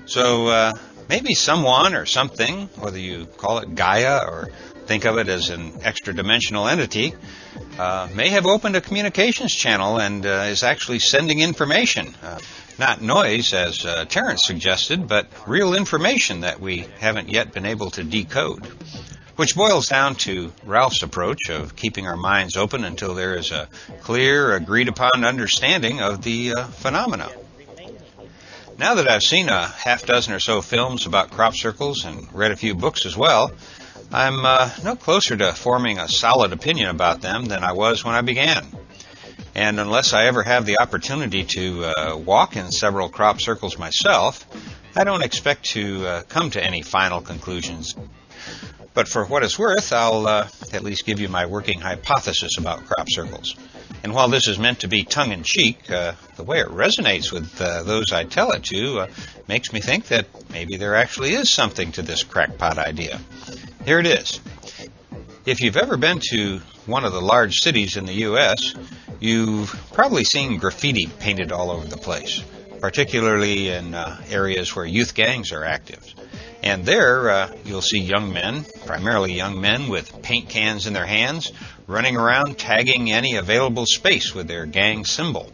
So maybe someone or something, whether you call it Gaia or think of it as an extra-dimensional entity, may have opened a communications channel and is actually sending information. Not noise, as Terence suggested, but real information that we haven't yet been able to decode. which boils down to Ralph's approach of keeping our minds open until there is a clear, agreed-upon understanding of the phenomena. Now that I've seen a half dozen or so films about crop circles and read a few books as well, I'm no closer to forming a solid opinion about them than I was when I began. And unless I ever have the opportunity to walk in several crop circles myself, I don't expect to come to any final conclusions. But for what it's worth, I'll at least give you my working hypothesis about crop circles. And while this is meant to be tongue-in-cheek, the way it resonates with those I tell it to makes me think that maybe there actually is something to this crackpot idea. Here it is. If you've ever been to one of the large cities in the U.S., you've probably seen graffiti painted all over the place, particularly in areas where youth gangs are active. And there you'll see young men, primarily young men with paint cans in their hands, running around tagging any available space with their gang symbol.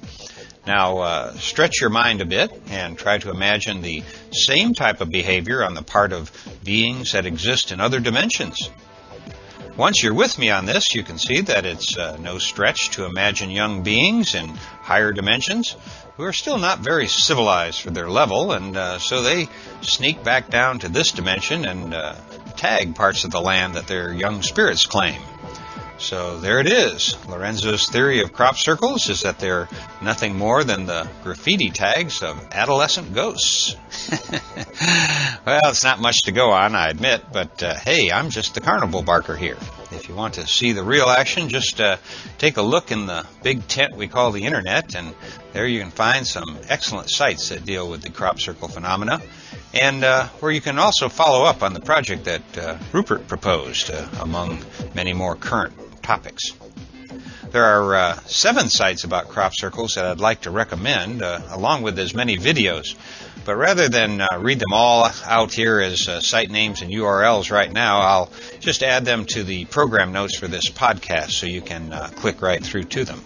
Now, stretch your mind a bit and try to imagine the same type of behavior on the part of beings that exist in other dimensions. Once you're with me on this, you can see that it's no stretch to imagine young beings in higher dimensions who are still not very civilized for their level, and so they sneak back down to this dimension and tag parts of the land that their young spirits claim. So there it is. Lorenzo's theory of crop circles is that they're nothing more than the graffiti tags of adolescent ghosts. Well, it's not much to go on, I admit, but hey, I'm just the carnival barker here. If you want to see the real action, just take a look in the big tent we call the Internet, and there you can find some excellent sites that deal with the crop circle phenomena, and where you can also follow up on the project that Rupert proposed, among many more current topics. There are 7 sites about crop circles that I'd like to recommend, along with as many videos. But rather than read them all out here as site names and URLs right now, I'll just add them to the program notes for this podcast so you can click right through to them.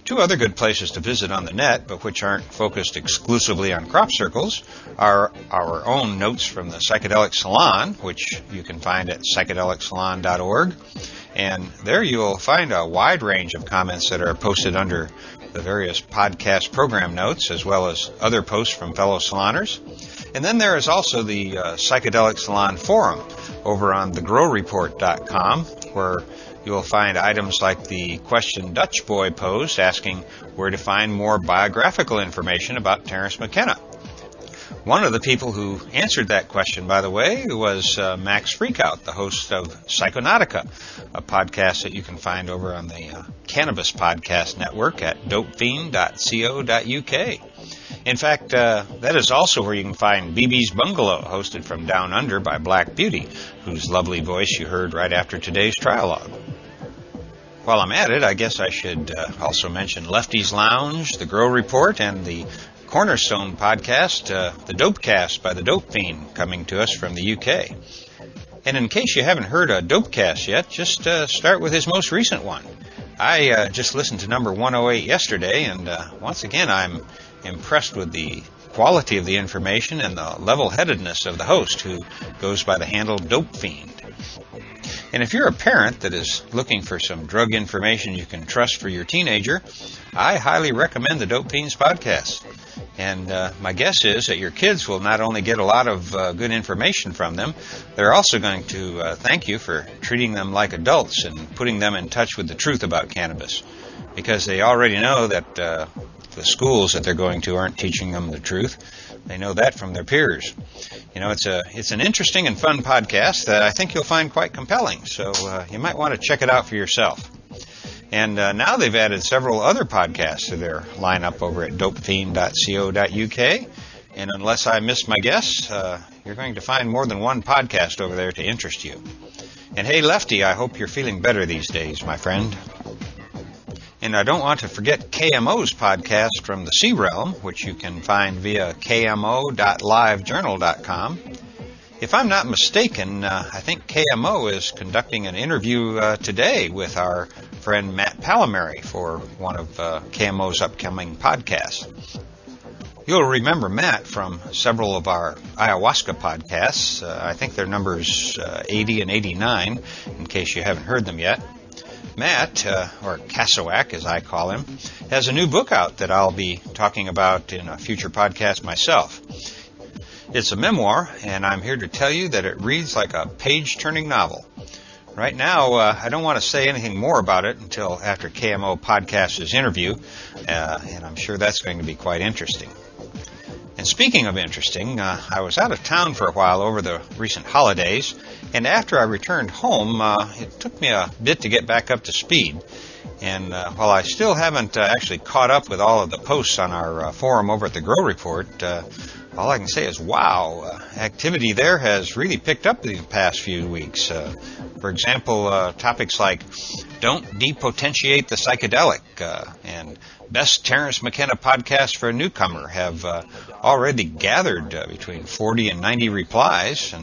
2 other good places to visit on the net, but which aren't focused exclusively on crop circles, are our own notes from the Psychedelic Salon, which you can find at psychedelicsalon.org. And there you'll find a wide range of comments that are posted under the various podcast program notes, as well as other posts from fellow saloners. And then there is also the Psychedelic Salon Forum over on thegrowreport.com, where you'll find items like the question Dutch Boy posed asking where to find more biographical information about Terence McKenna. One of the people who answered that question, by the way, was Max Freakout, the host of Psychonautica, a podcast that you can find over on the Cannabis Podcast Network at dopefiend.co.uk. In fact, that is also where you can find BB's Bungalow, hosted from Down Under by Black Beauty, whose lovely voice you heard right after today's trialogue. While I'm at it, I guess I should also mention Lefty's Lounge, The Grow Report, and the Cornerstone podcast, The Dopecast by the Dope Fiend, coming to us from the UK. And in case you haven't heard a Dopecast yet, just start with his most recent one. I just listened to number 108 yesterday, and once again I'm impressed with the quality of the information and the level-headedness of the host, who goes by the handle Dope Fiend. And if you're a parent that is looking for some drug information you can trust for your teenager, I highly recommend the Dope Fiends podcast. And my guess is that your kids will not only get a lot of good information from them, they're also going to thank you for treating them like adults and putting them in touch with the truth about cannabis, because they already know that the schools that they're going to aren't teaching them the truth. They know that from their peers. You know, it's an interesting and fun podcast that I think you'll find quite compelling, so you might want to check it out for yourself. And now they've added several other podcasts to their lineup over at dopefiend.co.uk. And unless I missed my guess, you're going to find more than one podcast over there to interest you. And hey, Lefty, I hope you're feeling better these days, my friend. And I don't want to forget KMO's podcast from the Sea Realm, which you can find via kmo.livejournal.com. If I'm not mistaken, I think KMO is conducting an interview today with our friend Matt Palomary for one of KMO's upcoming podcasts. You'll remember Matt from several of our ayahuasca podcasts. I think they're numbers 80 and 89, in case you haven't heard them yet. Matt, or Cassowak as I call him, has a new book out that I'll be talking about in a future podcast myself. It's a memoir, and I'm here to tell you that it reads like a page-turning novel. Right now, I don't want to say anything more about it until after KMO podcasts his interview, and I'm sure that's going to be quite interesting. And speaking of interesting, I was out of town for a while over the recent holidays, and after I returned home, it took me a bit to get back up to speed. And while I still haven't actually caught up with all of the posts on our forum over at the Grow Report, all I can say is, wow, activity there has really picked up the past few weeks. For example, topics like Don't Depotentiate the Psychedelic and Best Terence McKenna Podcast for a Newcomer have already gathered between 40 and 90 replies.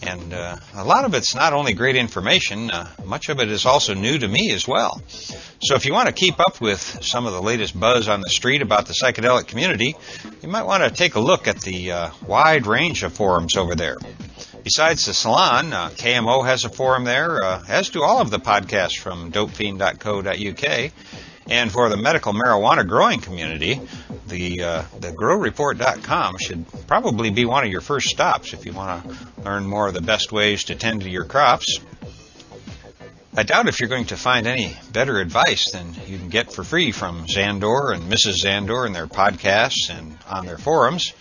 And a lot of it's not only great information, much of it is also new to me as well. So if you want to keep up with some of the latest buzz on the street about the psychedelic community, you might want to take a look at the wide range of forums over there. Besides the salon, KMO has a forum there, as do all of the podcasts from dopefiend.co.uk. And for the medical marijuana growing community, the growreport.com should probably be one of your first stops if you want to learn more of the best ways to tend to your crops. I doubt if you're going to find any better advice than you can get for free from Zandor and Mrs. Zandor in their podcasts and on their forums.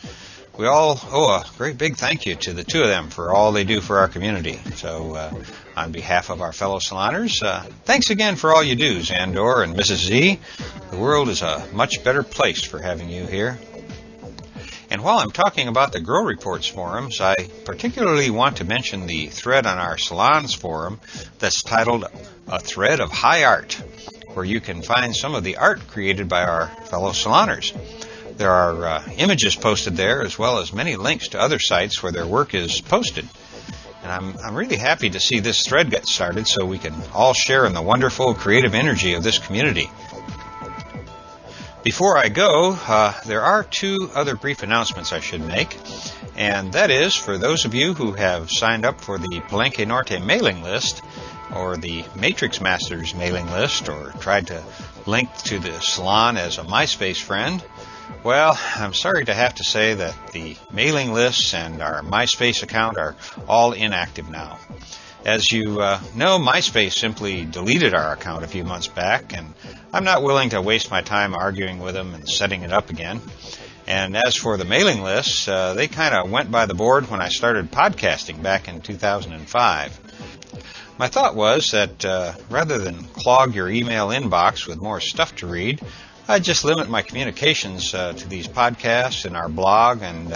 We all owe a great big thank you to the two of them for all they do for our community. So on behalf of our fellow saloners, thanks again for all you do, Zandor and Mrs. Z. The world is a much better place for having you here. And while I'm talking about the Grow Reports forums, I particularly want to mention the thread on our salons forum that's titled A Thread of High Art, where you can find some of the art created by our fellow saloners. There are images posted there, as well as many links to other sites where their work is posted. And I'm really happy to see this thread get started so we can all share in the wonderful creative energy of this community. Before I go, there are two other brief announcements I should make. And that is, for those of you who have signed up for the Palenque Norte mailing list, or the Matrix Masters mailing list, or tried to link to the salon as a MySpace friend, well, I'm sorry to have to say that the mailing lists and our MySpace account are all inactive now. As you know, MySpace simply deleted our account a few months back, and I'm not willing to waste my time arguing with them and setting it up again. And as for the mailing lists, they kind of went by the board when I started podcasting back in 2005. My thought was that rather than clog your email inbox with more stuff to read, I'd just limit my communications to these podcasts and our blog and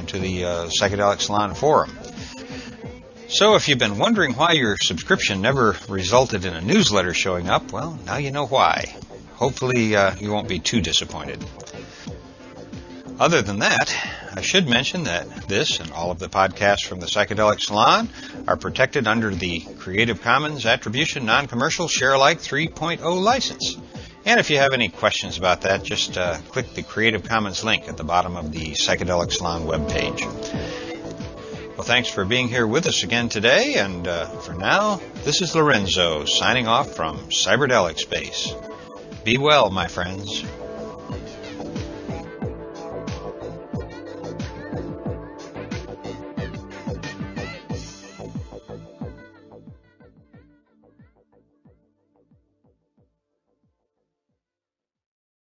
to the Psychedelic Salon forum. So if you've been wondering why your subscription never resulted in a newsletter showing up, well, now you know why. Hopefully you won't be too disappointed. Other than that, I should mention that this and all of the podcasts from the Psychedelic Salon are protected under the Creative Commons Attribution Non-Commercial Share-alike 3.0 license. And if you have any questions about that, just click the Creative Commons link at the bottom of the Psychedelic Salon webpage. Well, thanks for being here with us again today, and for now, this is Lorenzo signing off from Cyberdelic Space. Be well, my friends.